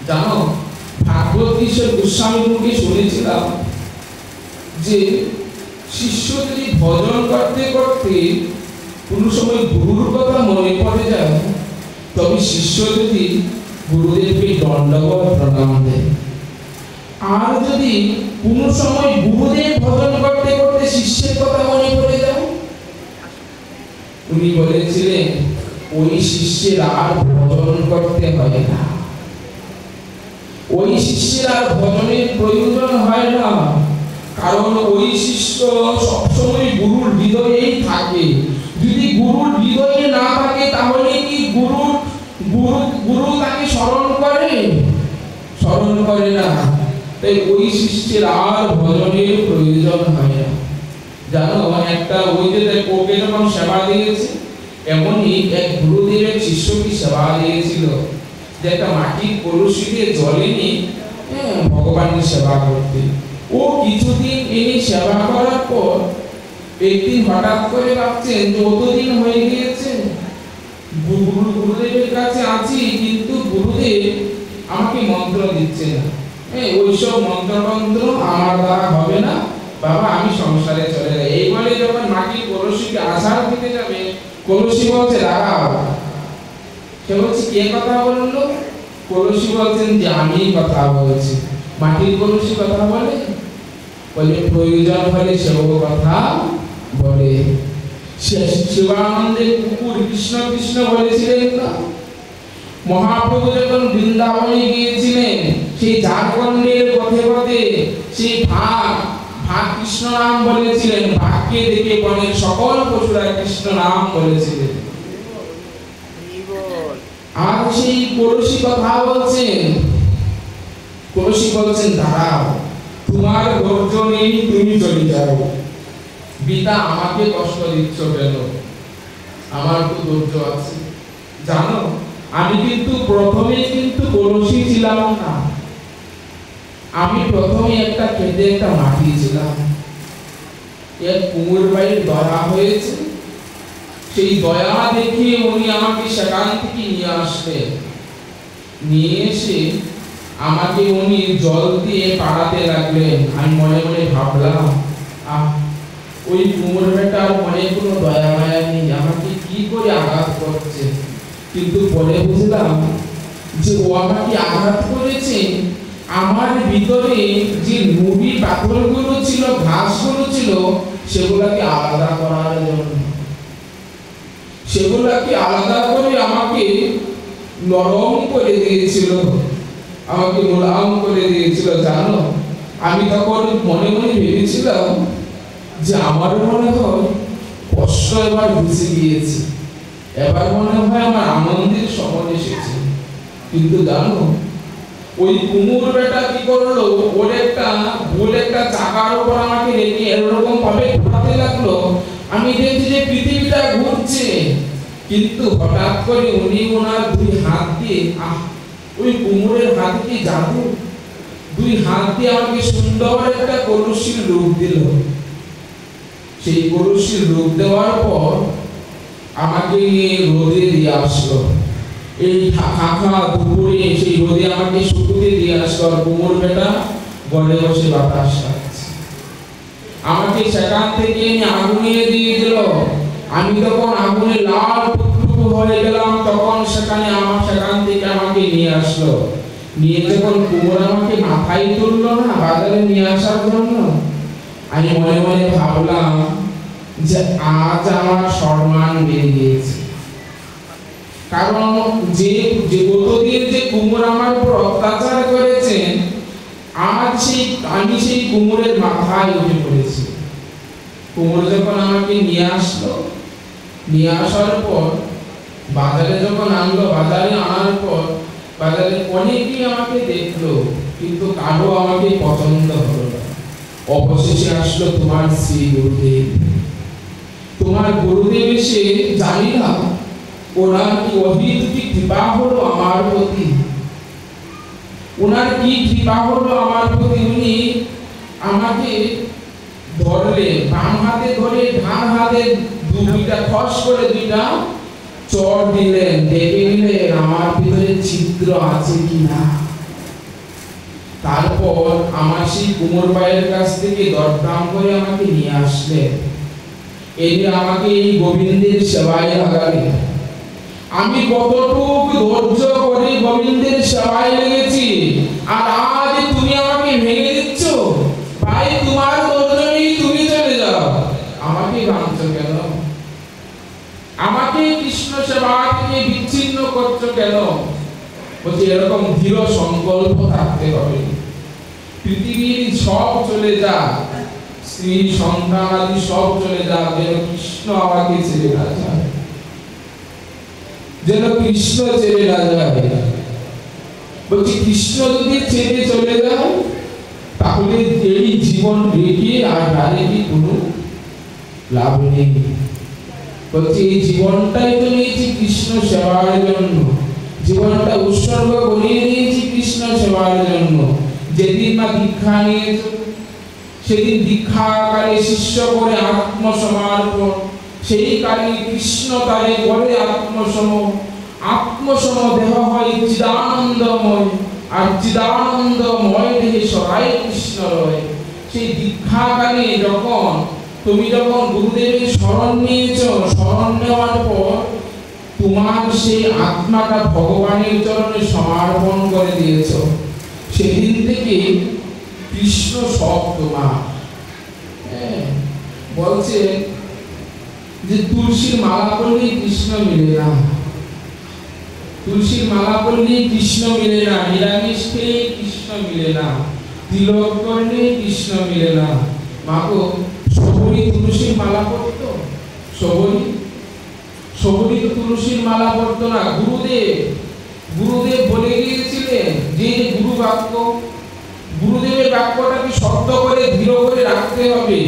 A: জানো ভাগবত কিশোর গোস্বামী মুখে শুনেছিলাম যে শিষ্য যদি ভজন করতে করতে কোন সময় গুরুর কথা মনে পড়ে যায়, তবে শিষ্য যদি গুরুদেবকে দণ্ডবত প্রণাম দেয়। আর যদি কোন সময় গুরুদেব ভজন করতে করতে শিষ্যের কথা মনে পড়ে যায়, উনি বলেছিলেন ওই শিষ্যের আর ভজন করতে হয় না, ওই শিষ্যের আর ভজনের প্রয়োজন হয় না, কারণ ওই শিষ্য সবসময় গুরুর হৃদয়েই থাকে। যদি গুরুর হৃদয়ে না থাকে, তাহলে কি গুরু তাকে স্মরণ করে? স্মরণ করে না। তাই ওই শিষ্যের আর ভজনের প্রয়োজন হয় না। জানো, একটা ওই যে ওকে যখন সেবা দিয়েছে, এমনই এক গুরুদেবের শিষ্যকে সেবা দিয়েছিল যে একটা মাটির কলসি দিয়ে জলে নিয়ে ভগবানের সেবা করতে। ও কিছুদিন এনে সেবা করার পর একদিন হঠাৎ করে ভাবছেন যে অতদিন হয়ে গিয়েছে, গুরুদেবের কাছে আছি, কিন্তু গুরুদেব আমাকে মন্ত্র দিচ্ছে না। ওইসব মন্ত্র আমার দ্বারা হবে না বাবা, আমি সংসারে চলে যাই। এই বলে যখন মাটির কলসিকে আছাড় দিতে যাবে, কলসি বলছে দাঁড়াও। সে বলছে কে কথা বললো? কলসি বলছেন যে আমি কথা বলছি। মাটির কলসি কথা বলে? বলে প্রয়োজন হলে সেও কথা বলে। শিবানন্দের কুকুর কৃষ্ণ কৃষ্ণ বলেছিলেন না? মহাপ্রভু যখন বৃন্দাবনে গিয়েছিলেন, সেই ঝাড়খণ্ডের পথে পথে সেই ভাগ কৃষ্ণ নাম বলেছিলেন। ভাগকে দেখে বনের সকল পশুরা কৃষ্ণ নাম বলেছিলেন। আর সেই কলসি কথা বলছেন, কলসি বলছেন দাঁড়াও, তোমার ধৈর্য নেই, তুমি চলে যাও। পিতা আমাকে কষ্ট দিচ্ছ কেন? আমার তো ধৈর্য আছে। জানো, আমি কিন্তু প্রথমে কলসি ছিলাম না, আমি প্রথমে একটা খেতে একটা মাটি ছিলাম। এক কুমোর বাড়ির দয়া হয়েছে, সেই দয়া দেখে উনি আমাকে সেখান থেকে নিয়ে আসলেন। নিয়ে এসে আমাকে উনি জল দিয়ে পাড়াতে লাগলেন। আমি মনে মনে ভাবলাম, ওই কুমোর বেটার মনে কোনো দয়া মায়া নেই, আমাকে কি করে আঘাত করছে। কিন্তু পরে বুঝলাম যে ও আমাকে আঘাত করেছে আমার ভিতরে যে নুড়ি পাথরগুলো ছিল, ঘাসগুলো ছিল, সেগুলোকে আলাদা করার জন্য। সেগুলোকে আলাদা করে আমাকে নরম করে দিয়েছিল, আমাকে মোলায়েম করে দিয়েছিল। জানো, আমি তখন মনে মনে ভেবেছিলাম যে আমার মনে হয় কষ্ট এবার বুঝে গিয়েছে, এবার মনে হয় আমার আনন্দের সময় এসেছে। কিন্তু জানো, ওই কুমোর বেটা কি করলো, ওর একটা ভুল একটা চাকার উপর আমাকে রেখে এরকম ভাবে ঘোরাতে লাগলো। আমি দেখছি যে পৃথিবীটা ঘুরছে, কিন্তু হঠাৎ করে উনি ওনার দুই হাত দিয়ে, ওই কুমোরের হাতে কি জাদু, দুই হাত দিয়ে আমাকে সুন্দর একটা কলসির রূপ দিল। সেই কলসির রূপ দেওয়ার পর আমাকে রোদে দিয়ে আসলো। এই ফাঁকা দুপুরে সেই রোদে আমাকে শুকুতে দিয়ে আসলো। আর কুমোর বেটা ঘরে বসে বাতাস খাচ্ছে। আমাকে সেখান থেকে আগুনে দিয়ে দিল। আমি তখন আগুনে লাল টুকটুকু হয়ে গেলাম। তখন সেখান থেকে আমাকে নিয়ে আসলো। নিয়ে যখন কুমোর আমাকে মাথায় তুললো না বাজারে নিয়ে আসার জন্য, আমি মনে মনে ভাবলাম যে আজ আমার সম্মান বেড়ে গিয়েছে। কারণ যে গতদিন যে কুমোর আমার উপর অত্যাচার করেছেন, আজ আমি সেই কুমোরের মাথায় উঠে পড়েছি। কুমোর যখন আমাকে নিয়ে আসলো, নিয়ে আসার পর বাজারে যখন আনলো, বাজারে আনার পর বাজারে অনেকেই আমাকে দেখলো, কিন্তু কারো আমাকে পছন্দ হলো না। অবশেষে আসলো তোমার শ্রী গুরুদেব। তোমার গুরুদেব এসে, জানি না ওনার কি অহিতুকি কৃপা হলো আমার প্রতি, ওনার কি কৃপা হলো আমার প্রতি। উনি আমাকে ধরলে, বাম হাতে ধরে ডান হাতে দুইটা খস করে দুইটা চড় দিলেন, দেখে নিলেন আমার ভিতরে ছিদ্র আছে কিনা। তারপর আমার সেই কুমোর ভাইয়ের কাছ থেকে দরদাম করে আমাকে নিয়ে আসলেন, এনে আমাকে এই গোবিন্দের সেবায় লাগালেন। আমি কতটুকু ধৈর্য করে গোবিন্দের সেবায় লেগেছি, আর আজ তুমি আমাকে ভেঙে দিচ্ছ। ভাই, তোমার ধৈর্য নেই, তুমি চলে যাও, আমাকে ভাঙছো কেন? আমাকে কৃষ্ণ সেবা থেকে বিচ্ছিন্ন করছো কেন? বলছি এরকম দৃঢ় সংকল্প থাকতে হবে। পৃথিবীর সব চলে যাক, স্ত্রী সন্তান আদি সব চলে যাক, যেন কৃষ্ণ আমাকে ছেড়ে না যায়, যেন কৃষ্ণ ছেড়ে না যায়। বলছি কৃষ্ণ যদি ছেড়ে চলে যায়, তাহলে এই জীবন রেখে আর রেখে কোনো লাভ নেই। বলছি এই জীবনটাই তো নিয়েছি কৃষ্ণ সেবার জন্য, জীবনটা উৎসর্গ করিয়ে নিয়েছি কৃষ্ণ সেবার জন্য। যেদিন না দীক্ষা নিয়েছ, সেদিন দীক্ষাকালে শিষ্য করে আত্মসমর্পণ, সেই কালে কৃষ্ণ তারে করে আত্মসম দেহ হয় চিদানন্দময়, আর চিদানন্দময় দেহে সবাই কৃষ্ণ রয়। সেই দীক্ষাকালে তুমি যখন গুরুদেবের শরণ নিয়েছ, শরণ নেওয়ার পর তোমার সেই আত্মাটা ভগবানের চরণে সমর্পণ করে দিয়েছ, সেদিন থেকে কৃষ্ণ সব তোমার। বলছে যে তুলসীর মালা পরলেই কৃষ্ণ মিলে না, তুলসীর মালা পরলেই কৃষ্ণ মিলে না, নিরামিষ খেলে কৃষ্ণ মিলে না, তিলক করলে কৃষ্ণ মিলে না। মাগো, সবরি তুলসীর মালা পরতো? সবরি তো তুলসীর মালা পরতো না। গুরুদেব বলে গিয়েছিলেন যে গুরু বাক্য, গুরুদেবের বাক্যটাকে শব্দ করে দৃঢ় করে রাখতে হবে।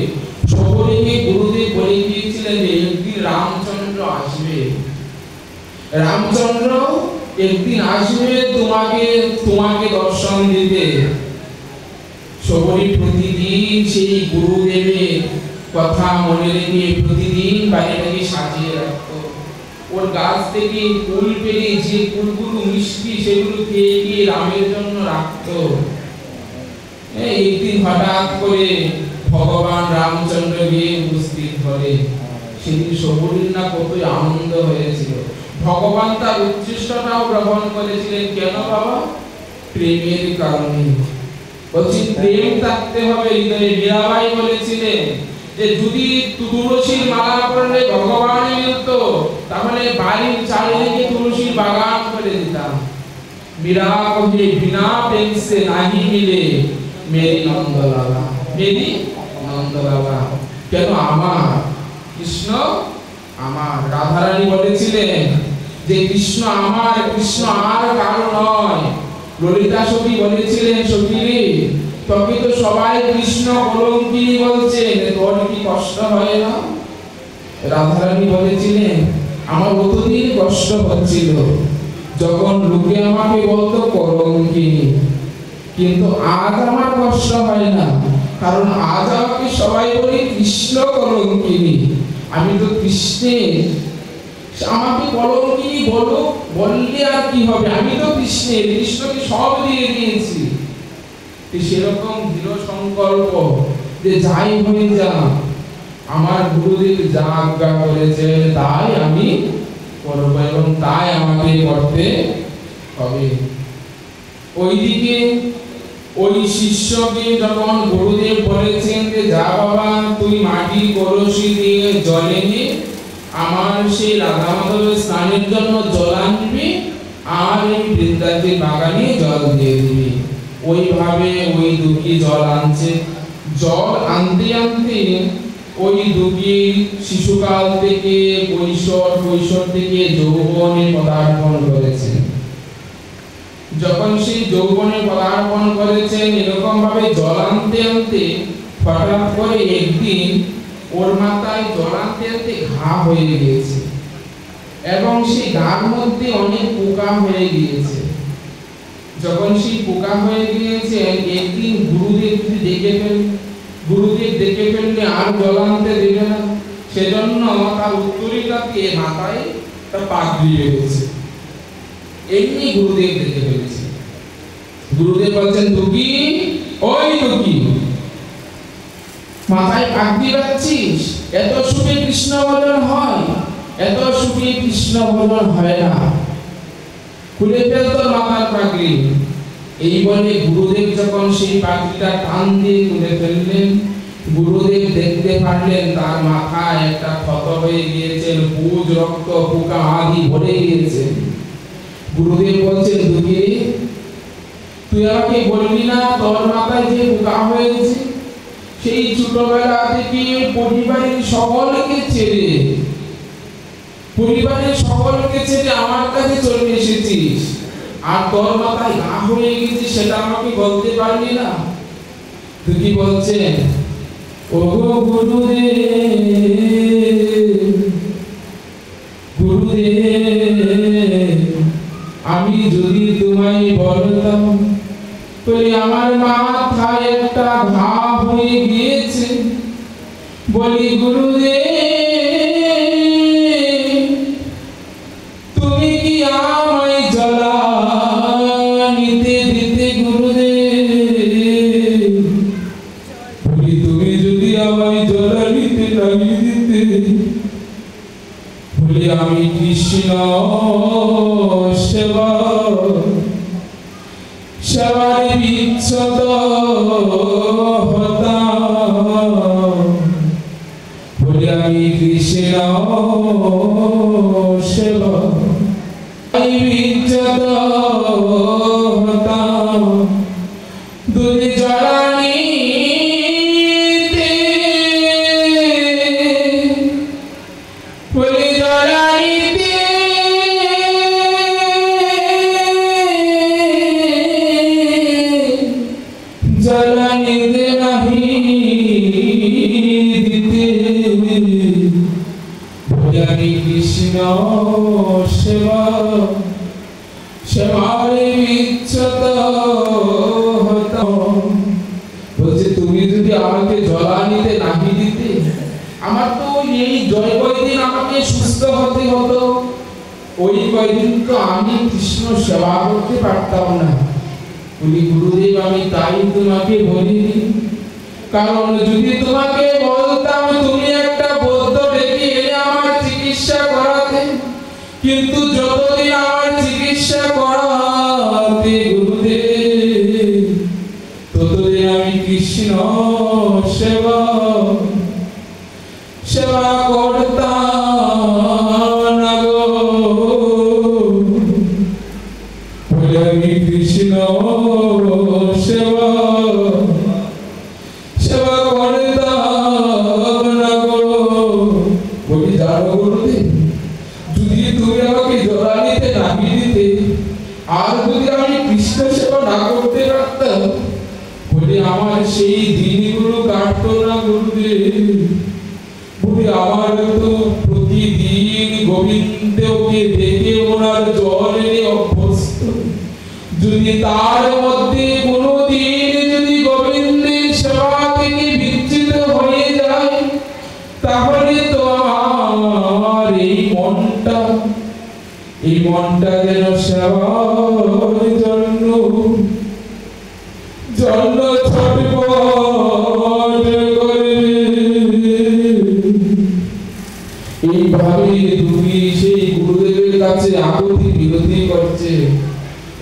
A: সবরিকে গুরুদেব বলে গিয়েছিলেন যে একদিন রামচন্দ্র আসবে, রামচন্দ্র একদিন আসবে তোমাকে দর্শন দিতে। সবরি প্রতিদিন সেই গুরুদেবের কথা মনে রেখে প্রতিদিন বাড়িটাকে সাজিয়ে রাখতো। ওর গাছ থেকে কুল পেড়ে যে কুলগুলো মিষ্টি, সেগুলো খেয়ে গিয়ে রামের জন্য রাখতো। একদিন হঠাৎ করে ভগবান রামচন্দ্র গিয়ে উপস্থিত হলে, সেদিন সবরির না কতই আনন্দ হয়েছিল। ভগবান তার উচ্ছিষ্টটাও গ্রহণ করেছিলেন। কেন বাবা? প্রেমের কারণে। বলছি প্রেম থাকতে হবে হৃদয়ে। মীরাবাই বলেছিলেন যে যদি তুলসীর মালা পরলে ভগবানে মিলতো, তাহলে বাড়ির চারিদিকে তুলসীর বাগান করে দিতাম। মীরা কহে বিনা প্রেম সে নাহি মিলে মেরি নন্দলালা, মেরি নন্দলালা। কেন? আমার কৃষ্ণ আমার। রাধারানী বলেছিলেন যে কৃষ্ণ আমার, কৃষ্ণ আর কারো নয়। ললিতা সখী বলেছিলেন, সখী তবে তো সবাই কৃষ্ণ কলঙ্কিনী বলছেন, তোর কি কষ্ট হয় না? রাধারানী বলেছিলেন, আমার অতদিন কষ্ট হচ্ছিল যখন লোকে আমাকে বলতো কলঙ্কিনী, কিন্তু আজ আমার কষ্ট হয় না, কারণ আজ আমাকে সবাই বলে কৃষ্ণ কলঙ্কিনী। আমি তো কৃষ্ণের, আমাকে কলঙ্কিনী বললে আর কি হবে? আমি তো কৃষ্ণের, কৃষ্ণকে সব দিয়ে দিয়েছি। সেরকম দৃঢ় সংকল্প যে যাই হয়ে যা, আমার গুরুদেব যা আজ্ঞা করেছেন তাই আমি করব, এবং তাই আমাকে করতে হবে। ওইদিকে ওই শিষ্যকে যখন গুরুদেব বলেছেন যে যা বাবা, তুই মাটির কলসি দিয়ে জল এনে আমার সেই রাধা মাধবের স্নানের জন্য জল আনবি, আর এই বৃন্দাবনের বাগানে জল দিয়ে দিবি। ওইভাবে ওই দুঃখী জল আনছে। জল আনতে আনতে ওই দুঃখী শিশুকাল থেকে কৈশোর থেকে যৌবনে পদার্পণ করেছে। যখন সেই যৌবনে পদার্পণ করেছেন, এরকম ভাবে জল আনতে আনতে হঠাৎ করে একদিন ওর মাথায় জল আনতে আনতে ঘা হয়ে গিয়েছে এবং সেই ঘার মধ্যে অনেক পোকা হয়ে গিয়েছে। যখন সেই পোকা হয়ে গিয়েছে, একদিন গুরুদেব দেখে ফেললে আর জল আনতে দেবে না, সেজন্য তার উত্তরীটাকে মাথায় তার পাগড়ি বেঁধেছে। এমনি গুরুদেব দেখে ফেলেছে। গুরুদেব বলছেন, দুঃখী, ওই দুঃখী, মাথায় পাগড়ি বাঁধছিস? এত সুখে কৃষ্ণ ভজন হয়? এত সুখে কৃষ্ণ ভজন হয় না, খুলে ফেল তোর মাথার পাগড়ি। এই বলে গুরুদেব যখন সেই পাগড়িটা টান দিয়ে তুলে ফেললেন, গুরুদেব দেখতে পারলেন তার মাথায় একটা ক্ষত হয়ে গিয়েছে, পুজ, রক্ত, পোকা আদি ভরে গিয়েছে। গুরুদেব বলছেন, দুঃখী, তুই আমাকে বললি না তোর মাথায় যে পোকা হয়েছে? সেই ছোটবেলা থেকে পরিবারের সকলকে ছেড়ে আমার কাছে চলে এসেছিস, আর তোর মাথায় ঘা হয়ে গেছে, সেটা আমাকে বলতে পারলি না? তুই বলছেন, ওগো গুরুদেব, আমি যদি তোমায় বলতাম বলি আমার মাথায় একটা ঘা হয়ে গিয়েছে, বলি গুরুদেব তুমি কি আমায় জ্বালানিতে দিতে? গুরুদেব বলি তুমি যদি আমায় জ্বালানিতে লাগিয়ে দিতে, বলি আমি কৃষ্ণ সেবার বিচ্ছদ হতাম, বলি আমি কৃষ্ণ সেবার বিচ্ছদ হতাম। দুধ জ্বালানিতে, বলি জ্বালানিতে জ্বালানিতে নাহি দিতে, বলি আমি কৃষ্ণ সেবার বিচ্ছদ হতাম। বলছে, তুমি যদি আমাকে জ্বালানিতে নাহি দিতে, আমার তো এই জয় কয়দিন আমাকে সুস্থ হতে হতো, ওই কয়দিন তো আমি কৃষ্ণ সেবা করতে পারতাম না। বলি গুরুদেব আমি তাই তোমাকে বলিনি, কারণ যদি তোমাকে বলতাম তুমি একটা বৌদ্ধ ডেকে এনে আমার চিকিৎসা করাতে, কিন্তু যতদিন আমার চিকিৎসা করাতে গুরুদেব, ততদিন আমি কৃষ্ণ সেবা করতাম না গো। বলে আমি কৃষ্ণ সেবা করতাম না গো। বলি জানো গুরুদেব, যদি তুমি আমাকে জ্বালানিতে নামিয়ে দিতে, আর যদি আমি কৃষ্ণ সেবা না করতে পারতাম, বলে আমার সেই দিনগুলো কাটতো না গুরুদেব। বলে আমার তো প্রতিদিন গোবিন্দকে দেখে ওনার জল এনে অভ্যস্ত, যদি তার মধ্যে কোনোদিন যদি গোবিন্দের সেবা থেকে বিচ্যুত হয়ে যায়, তাহলে তো আমার এই মনটা যেন সেবার জন্য ছটফট করে। এইভাবে তুমি সেই গুরুদেবের কাছে আকুতি বিনতি করছে।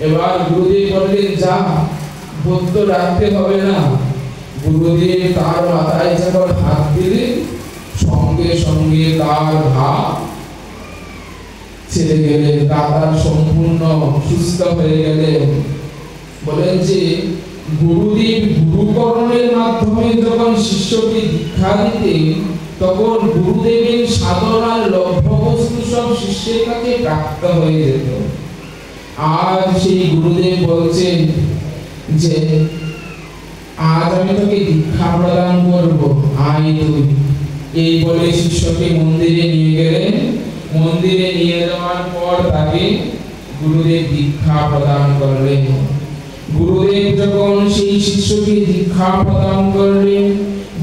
A: এবার গুরুদেব বললেন, যা, বৌদ্ধ রাখতে হবে না। গুরুদেব তার মাথায় যখন হাত দিলেন, সঙ্গে সঙ্গে তার ঘা ছেড়ে গেলেন, তার সম্পূর্ণ সুস্থ হয়ে গেলেন। বলেন যে গুরুদেব গুরুকরণের মাধ্যমে যখন শিষ্যকে দীক্ষা দিতেন, তখন গুরুদেবের সাধনার লভ্য বস্তু সব শিষ্যের কাছে প্রাপ্ত হয়ে যেত। আজ সেই গুরুদেব বলছেন যে আজ আমি তোকে দীক্ষা প্রদান করব, আয় তুই। এই বলে শিষ্যকে মন্দিরে নিয়ে গেলেন। মন্দিরে নিয়ে যাওয়ার পর তাকে গুরুদেব দীক্ষা প্রদান করলেন। গুরুদেব যখন সেই শিষ্যকে দীক্ষা প্রদান করলেন,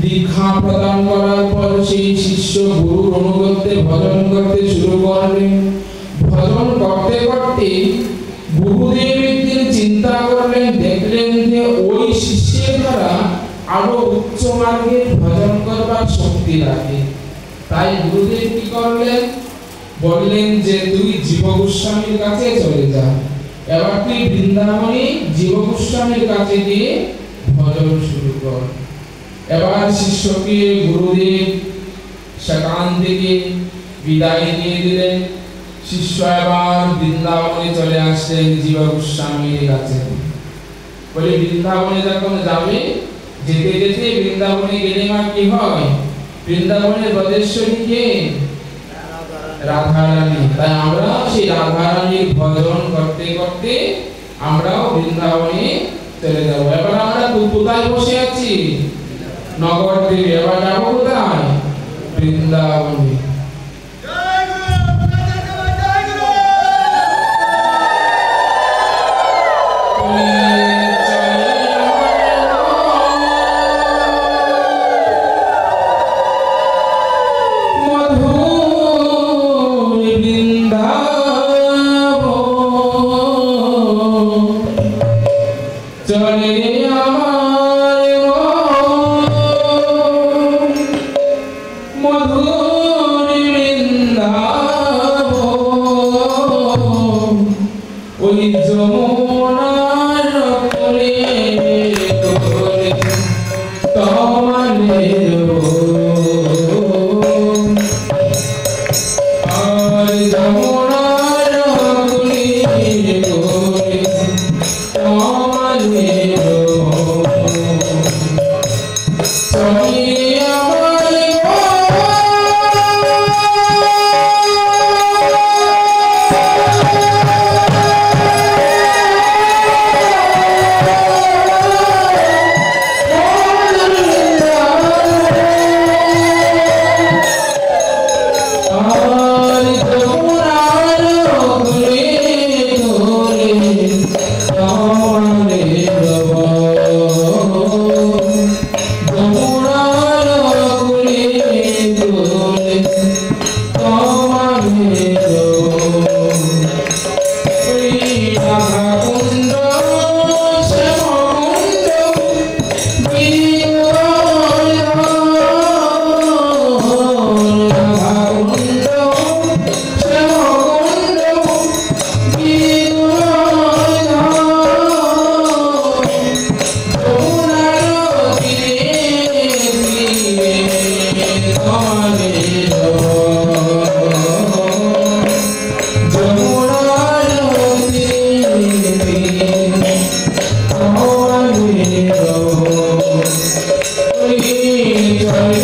A: দীক্ষা প্রদান করার পর সেই শিষ্য গুরুর অনুগত্যে ভজন করতে শুরু করলেন। ভজন করতে করতে গুরুদেব একদিন চিন্তা করলেন, দেখলেন যে ওই শিষ্যের দ্বারা আরো উচ্চ মার্গের ভজন করবার শক্তি রাখে। তাই গুরুদেব কি করলেন, বললেন যে তুই জীব গোস্বামীর কাছে চলে যা। এবার তুই বৃন্দাবনে জীব গোস্বামীর কাছে গিয়ে ভজন শুরু কর। এবার শিষ্যকে গুরুদেব সেখান থেকে বিদায় দিয়ে দিলেন। শিষ্য এবার বৃন্দাবনে চলে আসলেন জীব গোস্বামীর কাছে। বলে বৃন্দাবনে যখন যাবে, যেতে যেতে বৃন্দাবনে গেলে মা কি হয়, বৃন্দাবনের ব্রজেশ্বরী কে? রাধারানী। তাই আমরা সেই রাধারানীর ভজন করতে করতে আমরাও বৃন্দাবনে চলে যাব। এবার আমরা কোথায় বসে আছি? নগরদ্বীপে। এবার যাবো কোথায়? বৃন্দাবনে।
B: Hare Hare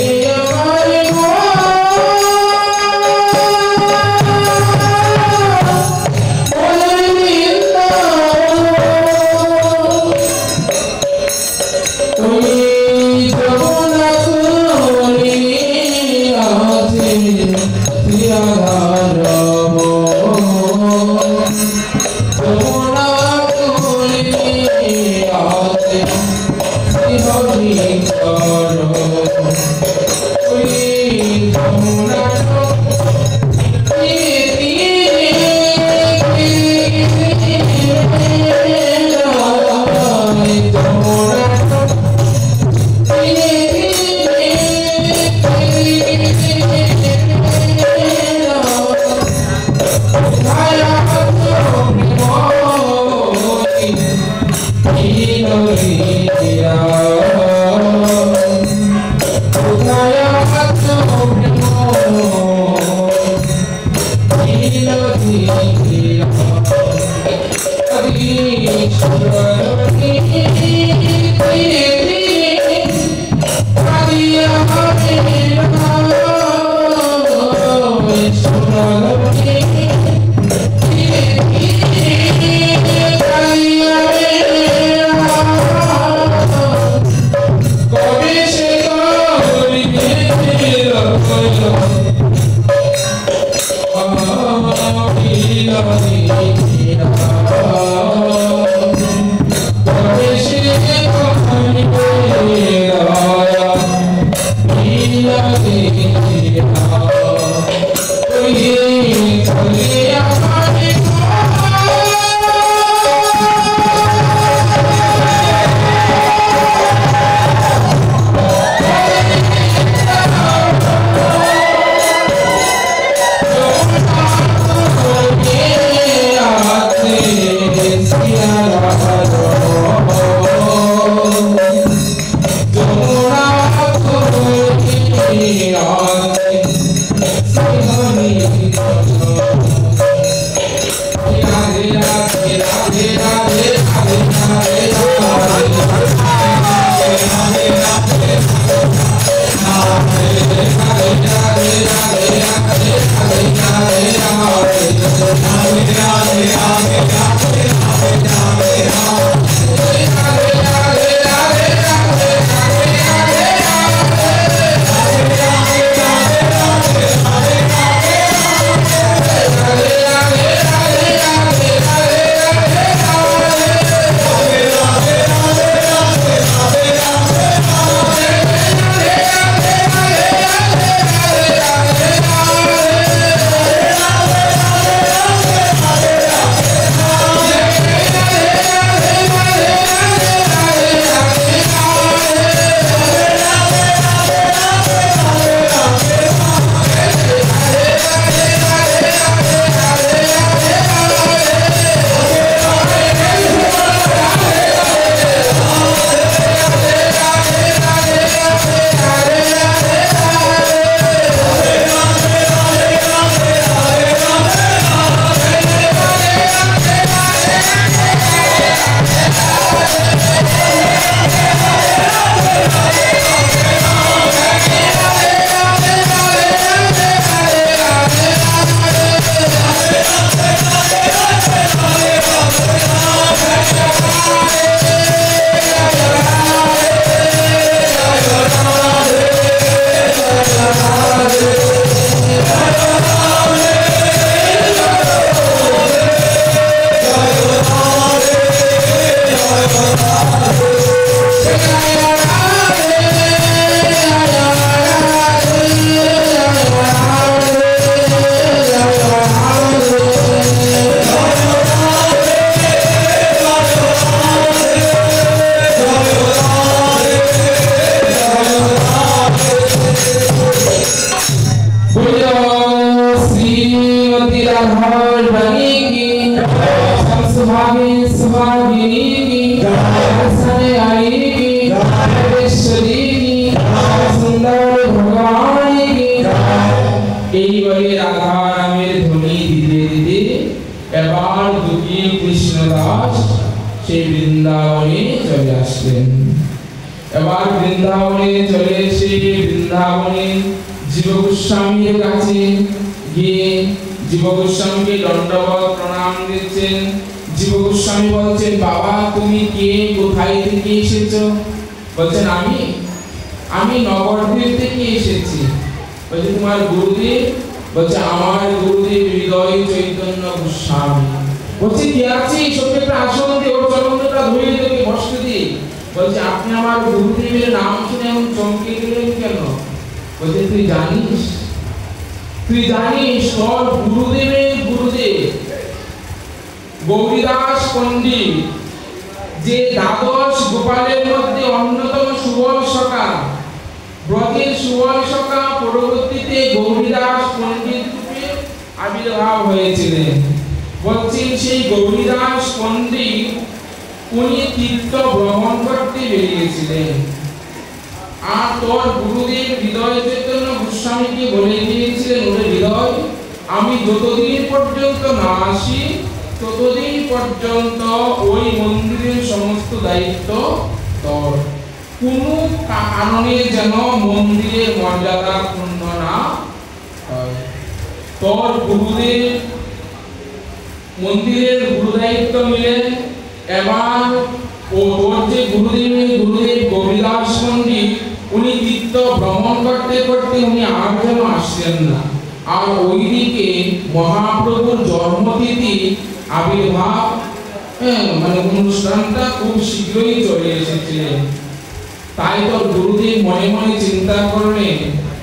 A: তাই তো গুরুদেব মনে মনে চিন্তা করলেন,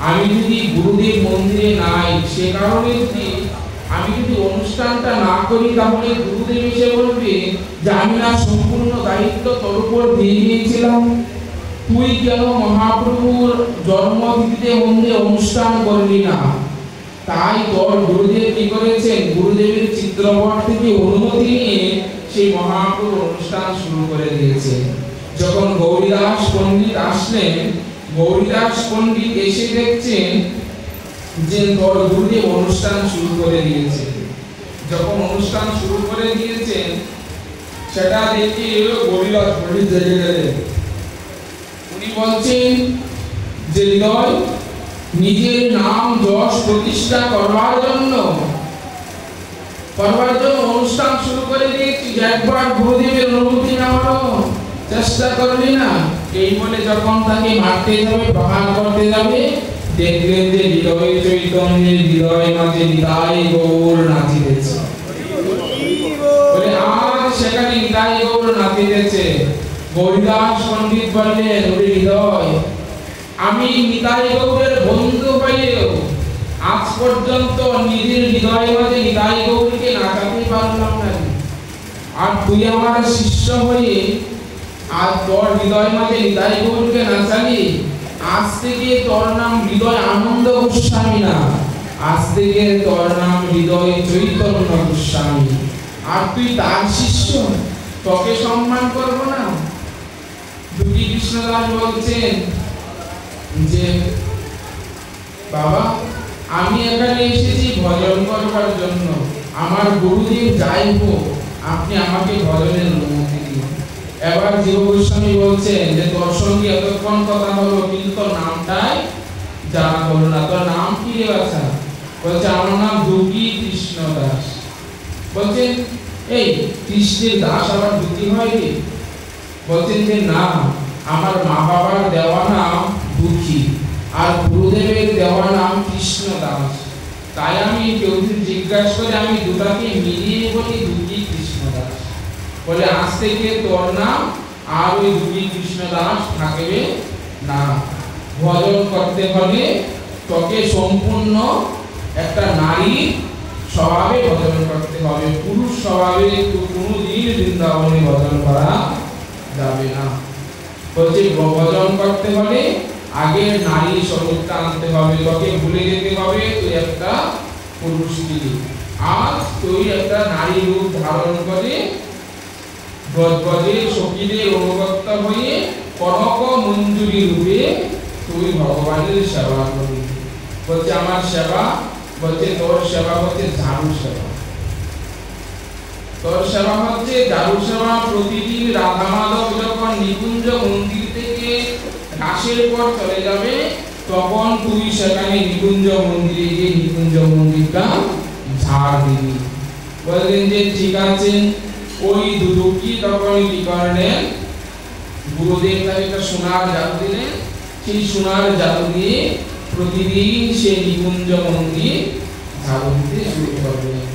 A: আমি যদি গুরুদেব মন্দিরে নাই, সে কারণে আমি যদি অনুষ্ঠানটা না করি, তাহলে গুরুদেব এসে বলবে যে আমি না সম্পূর্ণ দায়িত্ব তোর উপর দিয়ে দিয়েছিলাম, তুই কেন মহাপ্রভুর জন্মতিথিতে মন্দিরে অনুষ্ঠান করলি না। তাই তোর গুরুদেব কি করেছেন, গুরুদেবের চিত্রপট থেকে অনুমতি নিয়ে সেই মহাপ্রভু অনুষ্ঠান শুরু করে দিয়েছেন। যখন গৌরীদাস পণ্ডিত আসলেন, গৌরীদাস পণ্ডিত এসে দেখছেন যে তোর গুরুদেব অনুষ্ঠান শুরু করে দিয়েছেন। যখন অনুষ্ঠান শুরু করে দিয়েছেন, সেটা দেখে গৌরীদাস পণ্ডিত জেগে গেলেন। উনি বলছেন যে হৃদয় নিজের নাম যশ প্রতিষ্ঠা করবার জন্য অনুষ্ঠান শুরু করে দিয়েছি, একবার গুরুদেবের অনুমতি নেওয়ার চেষ্টা করলি না। এই বলে যখন তাকে মারতে যাবে, প্রহার করতে যাবে, দেখলেন যে হৃদয় চৈতন্যের হৃদয় মাঝে নিতাই গৌর নাচিতেছে। বলে আজ সেখানে নিতাই গৌর নাচিতেছে। গৌরীদাস পণ্ডিত বললেন, ওরে হৃদয়, আমি নিতাই গৌরের বন্ধু হয়েও আজ পর্যন্ত নিজের হৃদয় মাঝে নিতাই গৌরকে নাচাতে পারলাম না, আর তুই আমার শিষ্য হয়ে আর তোর হৃদয় মাঝে নিতাই গৌরকে নাচালি। আজ থেকে তোর নাম হৃদয় আনন্দ গোস্বামী না, আজ থেকে তোর নাম হৃদয় চৈতন্য গোস্বামী। আর তুই তার শিষ্য, তোকে সম্মান করব না? দুটি কৃষ্ণদাস বলছেন যে বাবা, আমি এখানে এসেছি ভজন করবার জন্য, আমার গুরুদেব যাই হোক, আপনি আমাকে ভজনের অনুমতি দিন। এবার জীব গোস্বামী বলছেন যে তোর সঙ্গে এতক্ষণ কথা হলো, কিন্তু তোর নামটাই জানা হলো না। তোর নাম কি রে বাছা? বলছে আমার নাম দুঃখী কৃষ্ণ দাস। বলছেন এই কৃষ্ণের দাস আবার দুঃখী হয় রে? বলছেন যে না, আমার মা বাবার দেওয়া নাম দুঃখী আর গুরুদেবের দেওয়া নাম কৃষ্ণ দাস, তাই আমি কেউ জিজ্ঞাসা করে আমি দুটাকে মিলিয়ে বলি দুঃখী কৃষ্ণ দাস। বলে আজ থেকে তোর নাম আর ওই দুঃখী কৃষ্ণ দাস থাকবে না। ভজন করতে হলে তোকে সম্পূর্ণ একটা নারী স্বভাবে ভজন করতে হবে, পুরুষ স্বভাবে তো কোনোদিন বৃন্দাবনে ভজন করা যাবে না। বলছে ভজন করতে হলে আগে নারী স্বরূপটা আনতে হবে, তোকে ভুলে যেতে হবে তুই একটা পুরুষ ছিলি, আর তুই একটা নারী রূপ ধারণ করে ব্রজের সখীদের অনুগত হয়ে কনক মঞ্জুরি রূপে তুই ভগবানের সেবা করবি। বলছে আমার সেবা, বলছে তোর সেবা হচ্ছে ঝাড়ু সেবা, তোর সেবা হচ্ছে ঝাড়ু সেবা। প্রতিদিন রাধা মাধব যখন নিকুঞ্জ মন্দির থেকে রাসের পর চলে যাবে, তখন তুই সেখানে নিকুঞ্জ মন্দিরে গিয়ে নিকুঞ্জ মন্দিরটা ঝাড় দিবি। বললেন যে ঠিক আছে। ওই দুদুকি তখন কি করলেন, গুরুদেব তাকে একটা সোনার জাদু দিলেন, সেই সোনার জাদু দিয়ে প্রতিদিন সে নিকুঞ্জ মন্দির ঝাড়ু দিতে শুরু করলেন।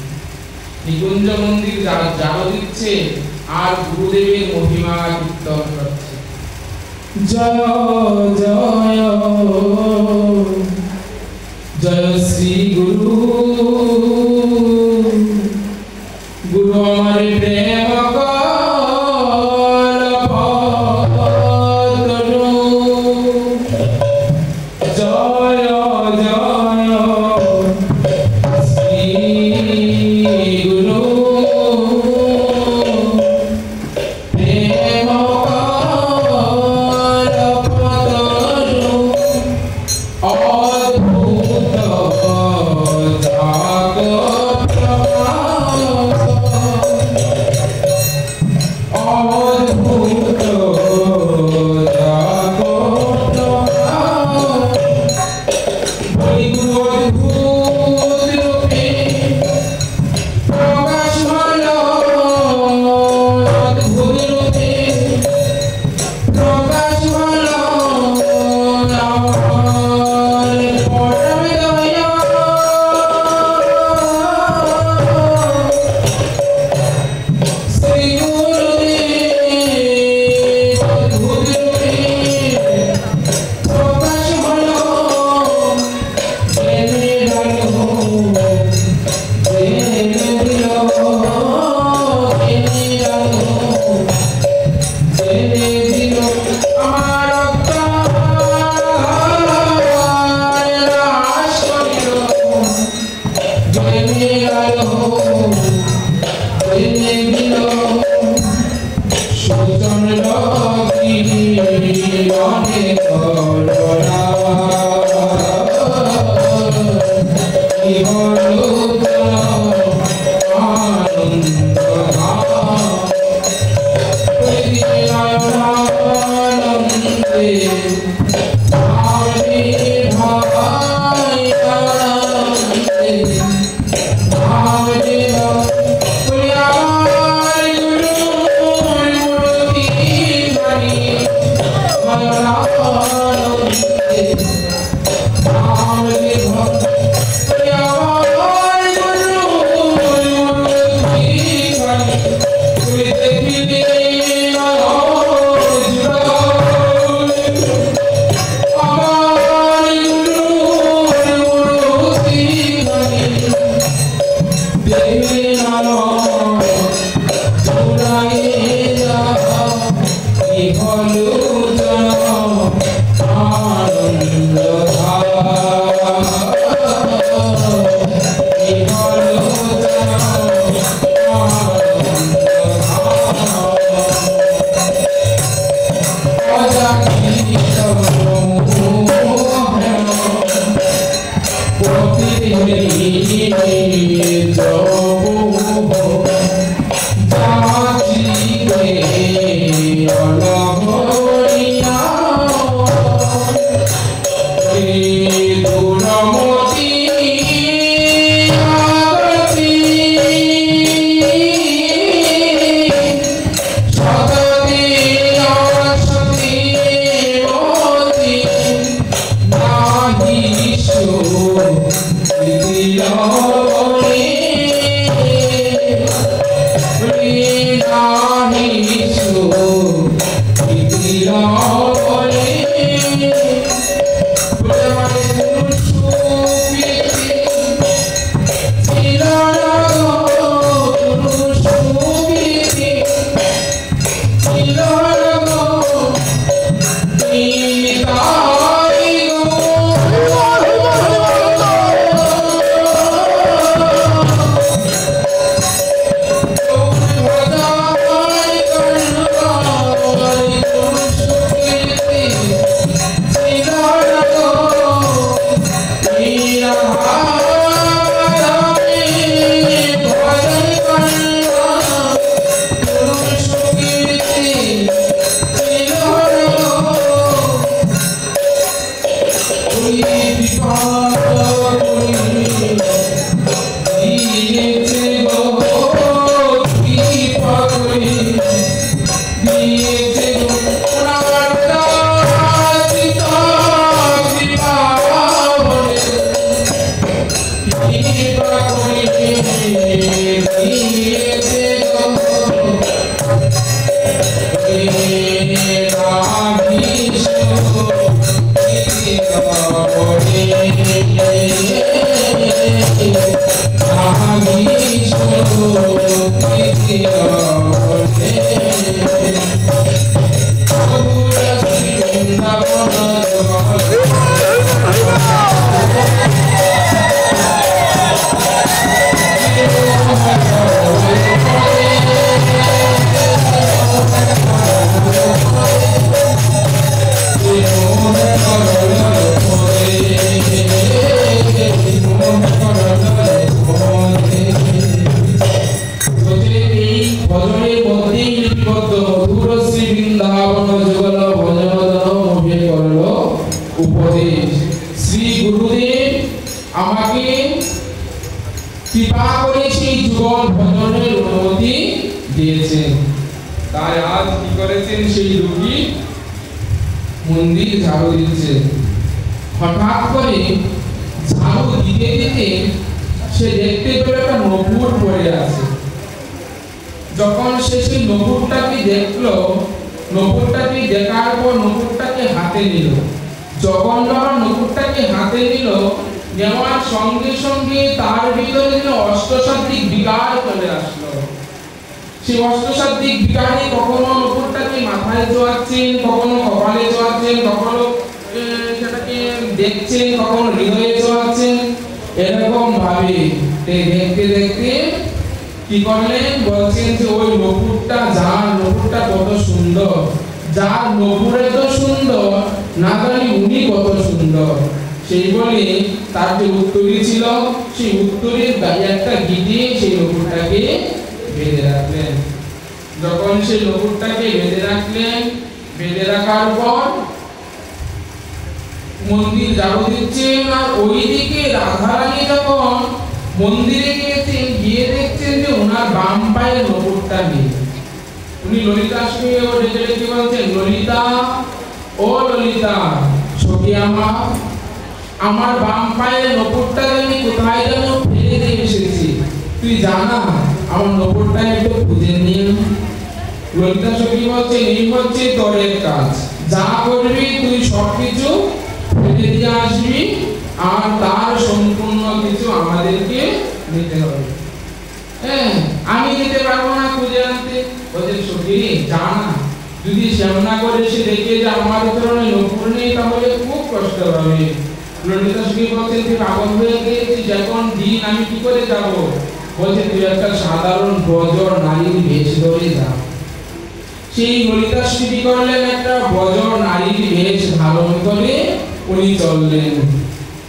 A: নিকুঞ্জ মন্দির ঝাড়ু দিচ্ছে আর গুরুদেবের মহিমা কীর্তন করছে। জয় জয় জয় শ্রী গুরু, গুরু আমার প্রেম অদ্ভুত জাগো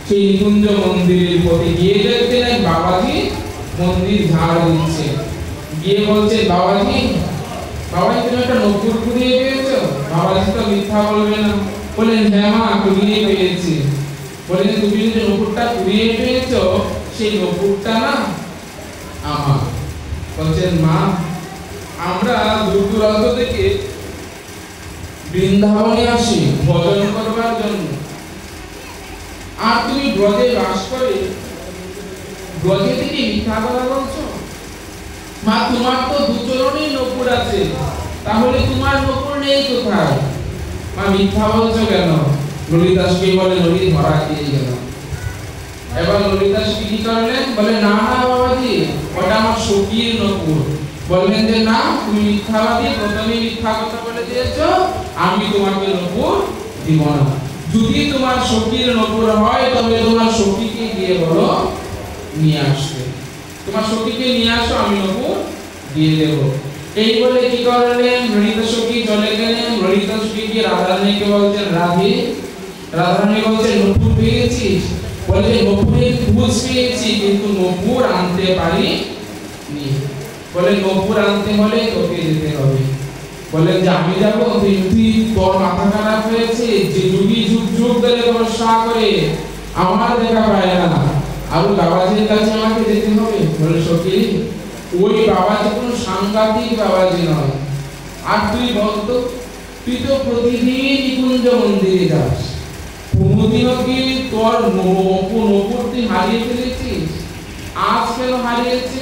A: সেই নিকুঞ্জ মন্দিরের পথে গিয়ে দেখতে নাই বাবাজি মন্দির ঝাড় দিচ্ছে। গিয়ে বলছে বাবাজি তুমি একটা নপুর কুড়িয়ে পেয়েছো? বাবাজি তো মিথ্যা বলবে না, বলেন হ্যাঁ মা কুড়িয়ে পেয়েছি। বলেন তুমি যে নপুরটা কুড়িয়ে পেয়েছো সেই নপুরটা না আমার। বলছেন মা আমরা দূর দূরান্ত থেকে বৃন্দাবনে আসি ভজন করবার জন্য, আর তুমি ব্রজে বাস করে ব্রজে থেকে মিথ্যা কথা বলছো? মা তোমার তো দুচরণেই নপুর আছে, তাহলে তোমার নপুর নেই কোথায়? মা মিথ্যা বলছো কেন? ললিতাসকে বলে নদী ধরা খেয়ে গেল। এবার ললিতাস কি করলেন? বলে না না বাবাজি ওটা আমার সখীর নপুর। বললেন যে না তুমি মিথ্যাবাদী, প্রথমে মিথ্যা কথা বলে দিয়েছো, আমি তোমাকে নপুর দিব না। যদি তোমার সখীর নপুর হয় তবে তোমার সখীকে গিয়ে বলো নিয়ে আসতে, তোমার সখীকে নিয়ে আসো, আমি নপুর দিয়ে দেব। এই বলে কি করলেন? ললিতা সখী চলে গেলেন। ললিতা সখী কি রাধারানীকে বলছেন রাধে, রাধারানী বলছেন নপুর পেয়েছিস? বলে নপুরের খোঁজ পেয়েছি কিন্তু নপুর আনতে পারিনি। বলে নপুর আনতে হলে তোকে যেতে হবে। বলেন যে আমি যাব? তুই তোর মাথা খারাপ হয়েছে, যে যুগী যুগ যুগ ধরে তপস্যা করে আমার দেখা পায় না, আর বাবাজির কাছে আমাকে যেতে হবে? বলে সখী ওই বাবাজি কোনো সাংঘাতিক বাবাজি নয়। আর তুই বলতো তুই তো প্রতিদিন নিকুঞ্জ মন্দিরে যাস, কোনদিনও কি তোর নপুর তুই হারিয়ে ফেলেছিস? আজ কেন হারিয়েছে?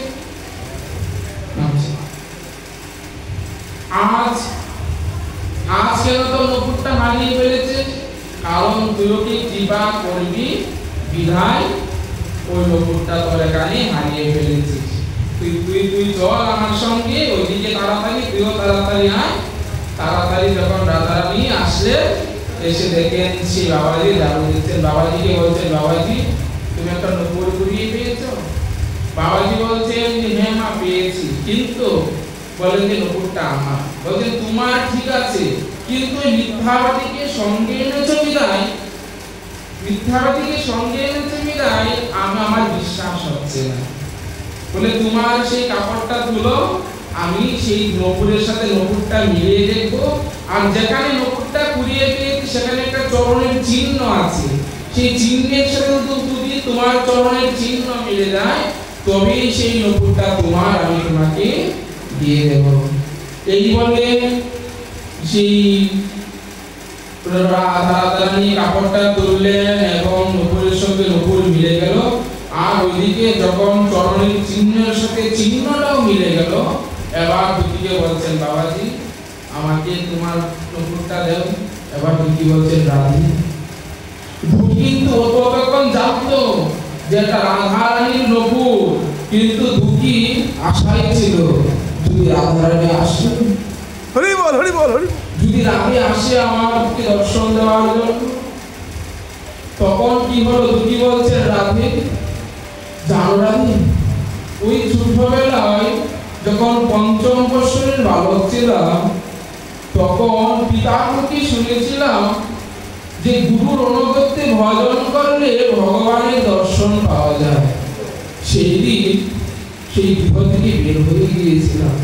A: আজ কেন তোর নপুরটা হারিয়ে ফেলেছে? কারণ তুই কি কৃপা করবি বিধায় ওই নপুরটা তোর এখানে হারিয়ে ফেলেছিস। তুই চল আমার সঙ্গে ওইদিকে তাড়াতাড়ি, তুইও তাড়াতাড়ি আয়। তাড়াতাড়ি যখন রাধারানী আসলে এসে দেখেন সেই বাবাজি ঝাড়ু দিচ্ছেন। বাবাজিকে বলছেন বাবাজি তুমি একটা নপুর কুড়িয়ে পেয়েছো? বাবাজি বলছেন যে হ্যাঁ মা পেয়েছি, কিন্তু বলেন যে নপুরটা আমার। বলছেন তোমার ঠিক আছে, কিন্তু মিথ্যাবাদীকে সঙ্গে এনেছো বিদায়, মিথ্যাবাদীকে সঙ্গে এনেছো বিদায় আমার বিশ্বাস হচ্ছে না। বলে তোমার সেই কাপড়টা তুলো, আমি সেই নপুরের সাথে নপুরটা মিলিয়ে দেখবো, আর যেখানে নপুরটা কুড়িয়ে পেয়েছি সেখানে একটা চরণের চিহ্ন আছে, সেই চিহ্নের সাথে যদি তোমার চরণের চিহ্ন মিলে যায় তবেই সেই নপুরটা তোমার, আমি তোমাকে দিয়ে দেব। এই বলে সেই রাধারানী কাপড়টা তুললেন এবং নপুরের সঙ্গে নপুর মিলে গেল। আর ওইদিকে যখন চরণের চিহ্নের সাথে চিহ্নটাও মিলে গেল, এবার দুটিকে বলছেন বাবাজি আমাকে তোমার নপুরটা দাও। এবার দুটি বলছেন রাধি। কিন্তু ততক্ষণ জানতো যে এটা রাধারানীর নপুর, কিন্তু দুটি আশাই ছিল যদি রাধারানী আসে,
B: হরি বল হরি বল হরি,
A: যদি রাধে আসে আমাকে দর্শন দেওয়ার জন্য। তখন কি হলো? দুটি বলছেন রাধে জানো রাধে ওই ছোটবেলায় যখন পঞ্চম বৎসরের বালক ছিলাম তখন পিতার মুখে শুনেছিলাম যে গুরুর অনুগত্যে ভজন করলে ভগবানের দর্শন পাওয়া যায়। সেই দিন সেই গৃহ থেকে বের হয়ে গিয়েছিলাম।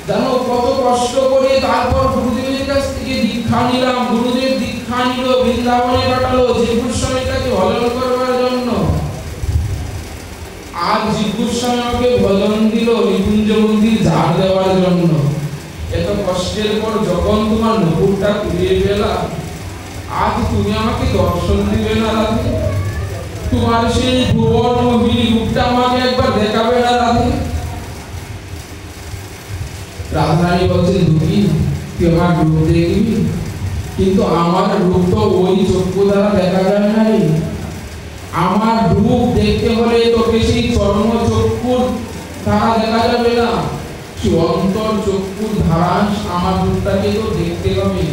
A: জানো কত কষ্ট করে তারপর গুরুদেবের কাছ থেকে দীক্ষা নিলাম। গুরুদেব দীক্ষা নিল, বৃন্দাবনে পাঠালো জীব গোস্বামীর কাছে ভজন করবার জন্য। আর জীব গোস্বামী আমাকে ভজন দিল নিকুঞ্জ মন্দির ঝাড় দেওয়ার জন্য। এত কষ্টের পর যখন তোমার নপুরটা কুড়িয়ে পেলাম, আজ তুমি আমাকে দর্শন দিবে না রাধে? তোমার সেই ভুবন মোহিনী রূপটা আমাকে একবার দেখাবে না রাধে? রাধারানী বলছেন দুটি তুই আমার রূপ দেখবি, কিন্তু আমার রূপ তো ওই চক্ষু দ্বারা দেখা যায় নাই। আমার রূপ দেখতে হলে তোকে সেই চর্ম চক্ষুর দ্বারা দেখা যাবে না, সেই অন্তর চক্ষুর ধারা আমার রূপটাকে তো দেখতে হবে।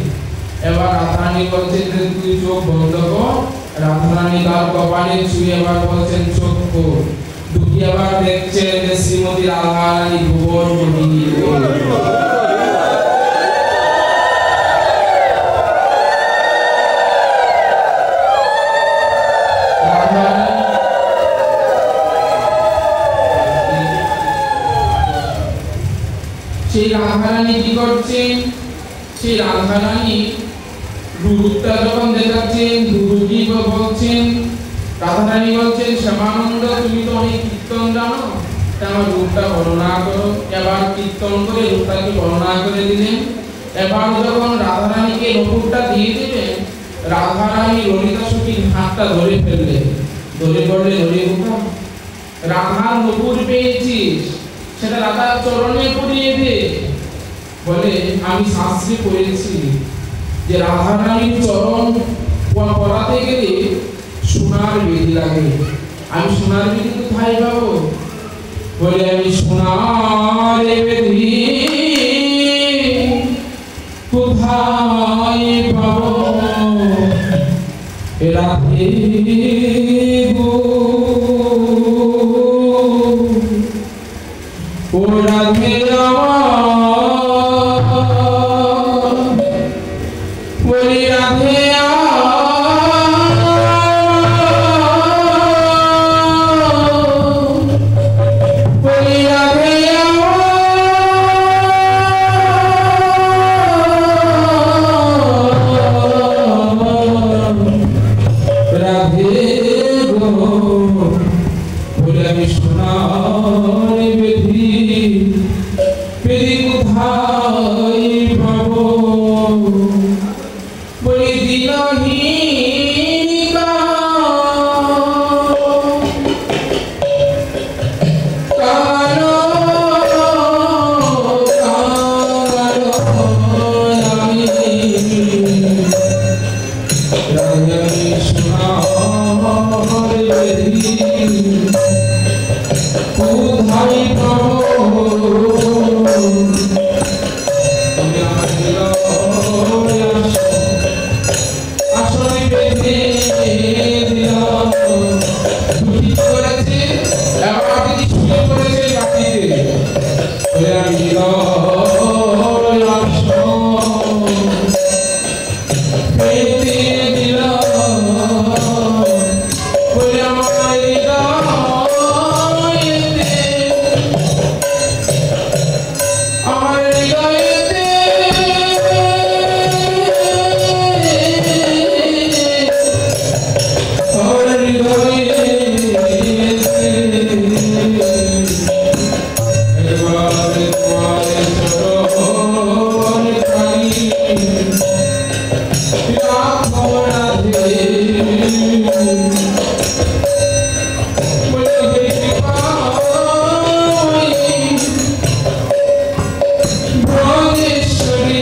A: এবার রাধারানী বলছেন যে তুই চোখ বন্ধ কর। রাধারানী তার কপালে ছুঁয়ে এবার বলছেন চোখ খোল। দুটি আবার দেখছেন যে শ্রীমতী রাধারানী ভুবন মোহিনী। সেই রাধারানী কি করছেন, সেই রাধারানী রূপটা যখন দেখাচ্ছেন, গুরু কি বলছেন, রাধারানী বলছেন শ্যামানন্দ তুমি তো অনেক কীর্তন জানো, আমার রূপটা বর্ণনা করো। এবার কীর্তন করে রূপটাকে বর্ণনা করে দিলেন। এবার যখন রাধারানীকে নপুরটা দিয়ে দেবেন, রাধারানী ললিতা সখীর হাতটা ধরে ফেললেন, ধরে পড়লে ধরে উঠা রাধার নপুর পেয়েছিস, সেটা রাধার চরণে পড়িয়ে দে। বলে আমি শাস্ত্রে পড়েছি যে রাধারানীর চরণ পড়াতে গেলে সোনার বেদি লাগে, আমি সোনার বেদি কোথায় পাবো? বলে আমি সোনার বেদি কোথায় পাবো? রাধে গো ও রাধে বলি রাধে বলি রাধে রাধে গো বলে আমি সোনার বেদি বেদি কোথায় পাবো? বলি দিনহীনিকা কালো কালো আমি রাধে সোনার বেদি কোথায় পাবো? তুমি আমার আসলে বেঁধে দিলাম, দুটি করেছে এবার আপনি শুয়ে পড়েছে বাকিতে আমি বেঁধে দিলাম বলে আমার হৃদয়েতে আমার হৃদয়েতে আমার হৃদয়েতে এবারে তোমার চরণ খালি রাখো রাধে বলে ভগেশ্বরী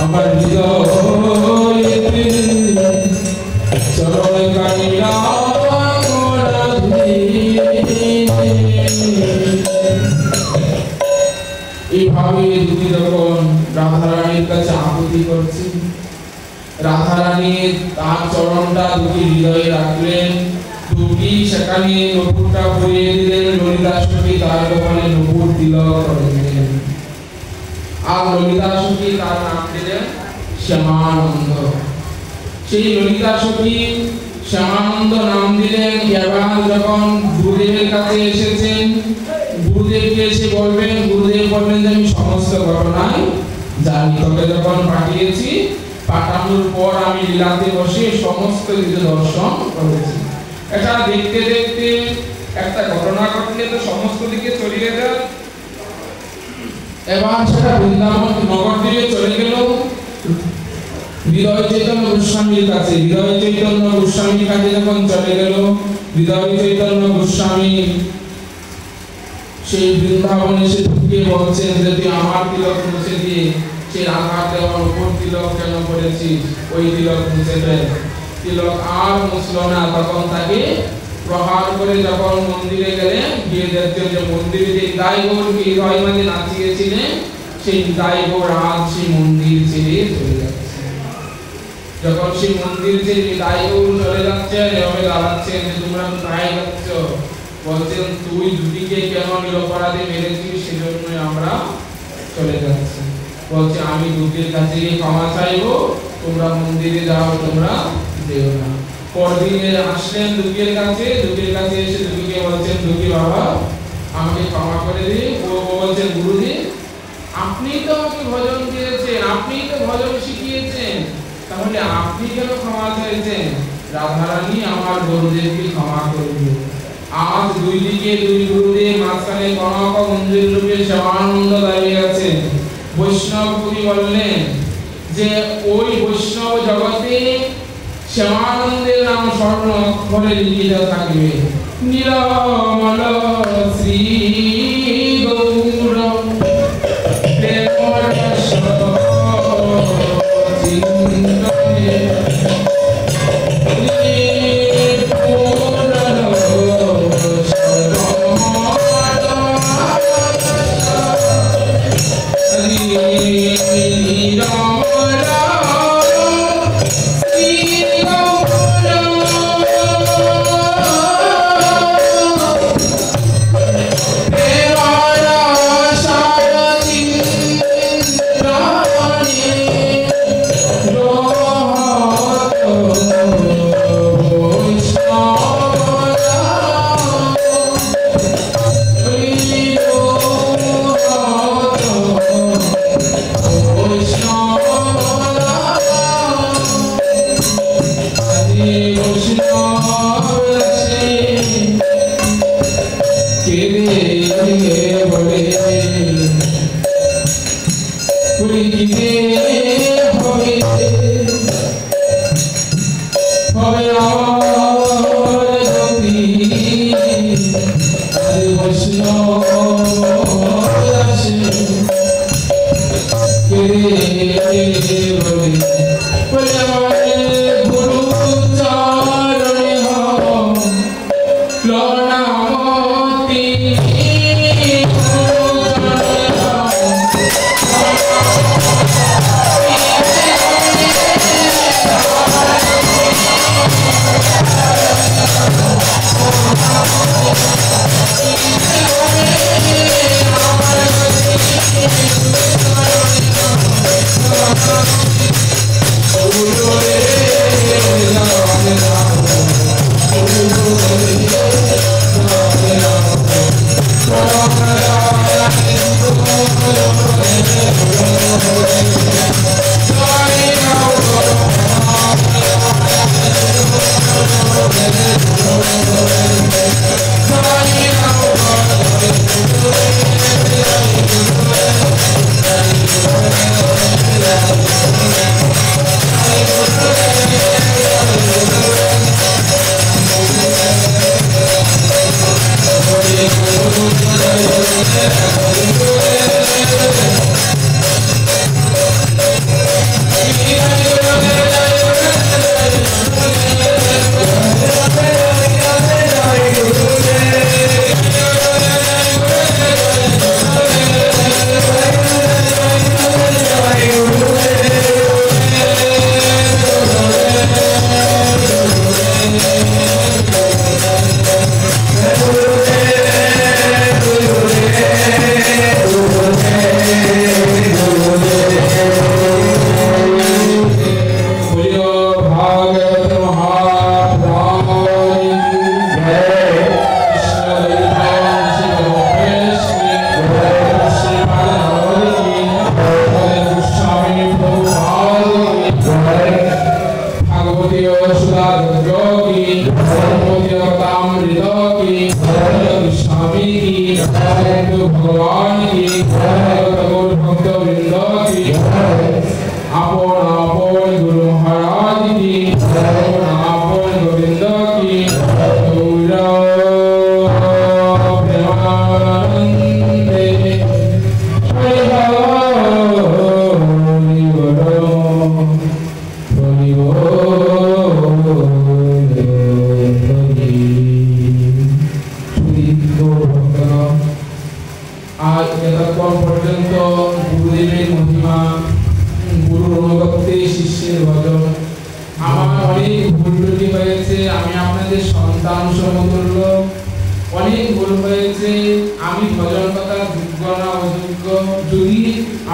A: আমার হৃদয়েতে চরণ কানি রাখো রাধে। এইভাবে দুটি যখন রাধারানীর কাছে আকুতি করছে, রাধারানী তার চরণটা দুটি হৃদয়ে রাখলেন, দুটি সেখানে নপুরটা পরিয়ে দিলেন, ললিতা সখী তার দোকানে নপুর তিলক করে দিলেন, আর ললিতা সখী তার নাম দিলেন শ্যামানন্দ। সেই ললিতা সখী শ্যামানন্দ নাম দিলেন। এবার যখন গুরুদেবের কাছে এসেছেন, গুরুদেবকে এসে বলবেন, গুরুদেব বলবেন যে আমি সমস্ত ঘটনায় জানি, তোকে যখন পাঠিয়েছি পাঠানোর পর আমি লীলাতে বসে সমস্ত কিছু দর্শন করেছি। এটা দেখতে দেখতে একটা ঘটনা ঘটলে তো সমস্ত দিকে ছড়িয়ে যায়। এবার সেটা বৃন্দাবন নগর দিয়ে চলে গেল হৃদয় চৈতন্য গোস্বামীর কাছে। হৃদয় চৈতন্য গোস্বামীর কাছে যখন চলে গেল, হৃদয় চৈতন্য গোস্বামী সেই বৃন্দাবনে এসে ঢুকে বলছেন যে তুই আমার তিলক মুছে দিয়ে সেই রাধার দেওয়ার উপর তিলক কেন করেছিস, ওই তিলক মুছে ফেল। তিলক আর মুছল না। তখন তাকে প্রহার করে যখন মন্দিরে গেলেন, গিয়ে দেখছেন যে মন্দিরে যে দায় গৌরকে হৃদয় মাঝে নাচিয়েছিলেন, সেই দায় গৌর আজ সেই মন্দির ছেড়ে চলে যাচ্ছে। যখন সেই মন্দির ছেড়ে দায় গৌর চলে যাচ্ছেন, এভাবে দাঁড়াচ্ছেন যে তোমরা কোথায় যাচ্ছ? বলছেন তুই দুটিকে কেন নিরপরাধে মেরেছিস, সেজন্যই আমরা চলে যাচ্ছি। বলছে আমি দুটির কাছে গিয়ে ক্ষমা চাইবো, তোমরা মন্দিরে যাও, তোমরা যেও না। পরদিনে আসলেন দুটির কাছে এসে দুটিকে বলছেন, দুটি বাবা আমাকে ক্ষমা করে দিন। ও বলছেন গুরুজি আপনি তো আমাকে ভজন দিয়েছেন, আপনি তো ভজন শিখিয়েছেন, তাহলে আপনি কেন ক্ষমা চাইছেন? রাধারানী আমার গুরুদেবকে ক্ষমা করে দিন। আজ দুই দিকে দুই গুরুদেব, মাঝখানে কনক মঞ্জুর রূপে সেবানন্দ দাঁড়িয়ে আছেন। বৈষ্ণব কবি বললেন যে ওই বৈষ্ণব জগতে শ্যামানন্দের নাম স্বর্ণ অক্ষরে লিখিত থাকবে। নীলমল শ্রী গৌর প্রেমর চিন্তনে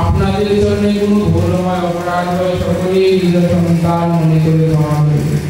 C: আপনাদের জন্য কোনো ভুল হয়, অপরাধ হয়, সকলেই নিজের সন্তান মনে করে ক্ষমা করবে।